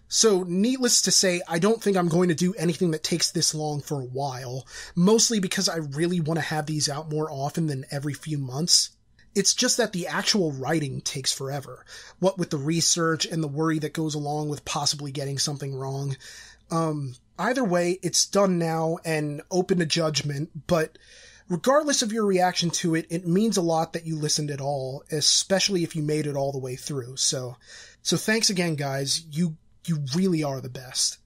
So, needless to say, I don't think I'm going to do anything that takes this long for a while, mostly because I really want to have these out more often than every few months. It's just that the actual writing takes forever, what with the research and the worry that goes along with possibly getting something wrong. Either way, it's done now and open to judgment, but regardless of your reaction to it, it means a lot that you listened at all, especially if you made it all the way through. So thanks again, guys. You really are the best.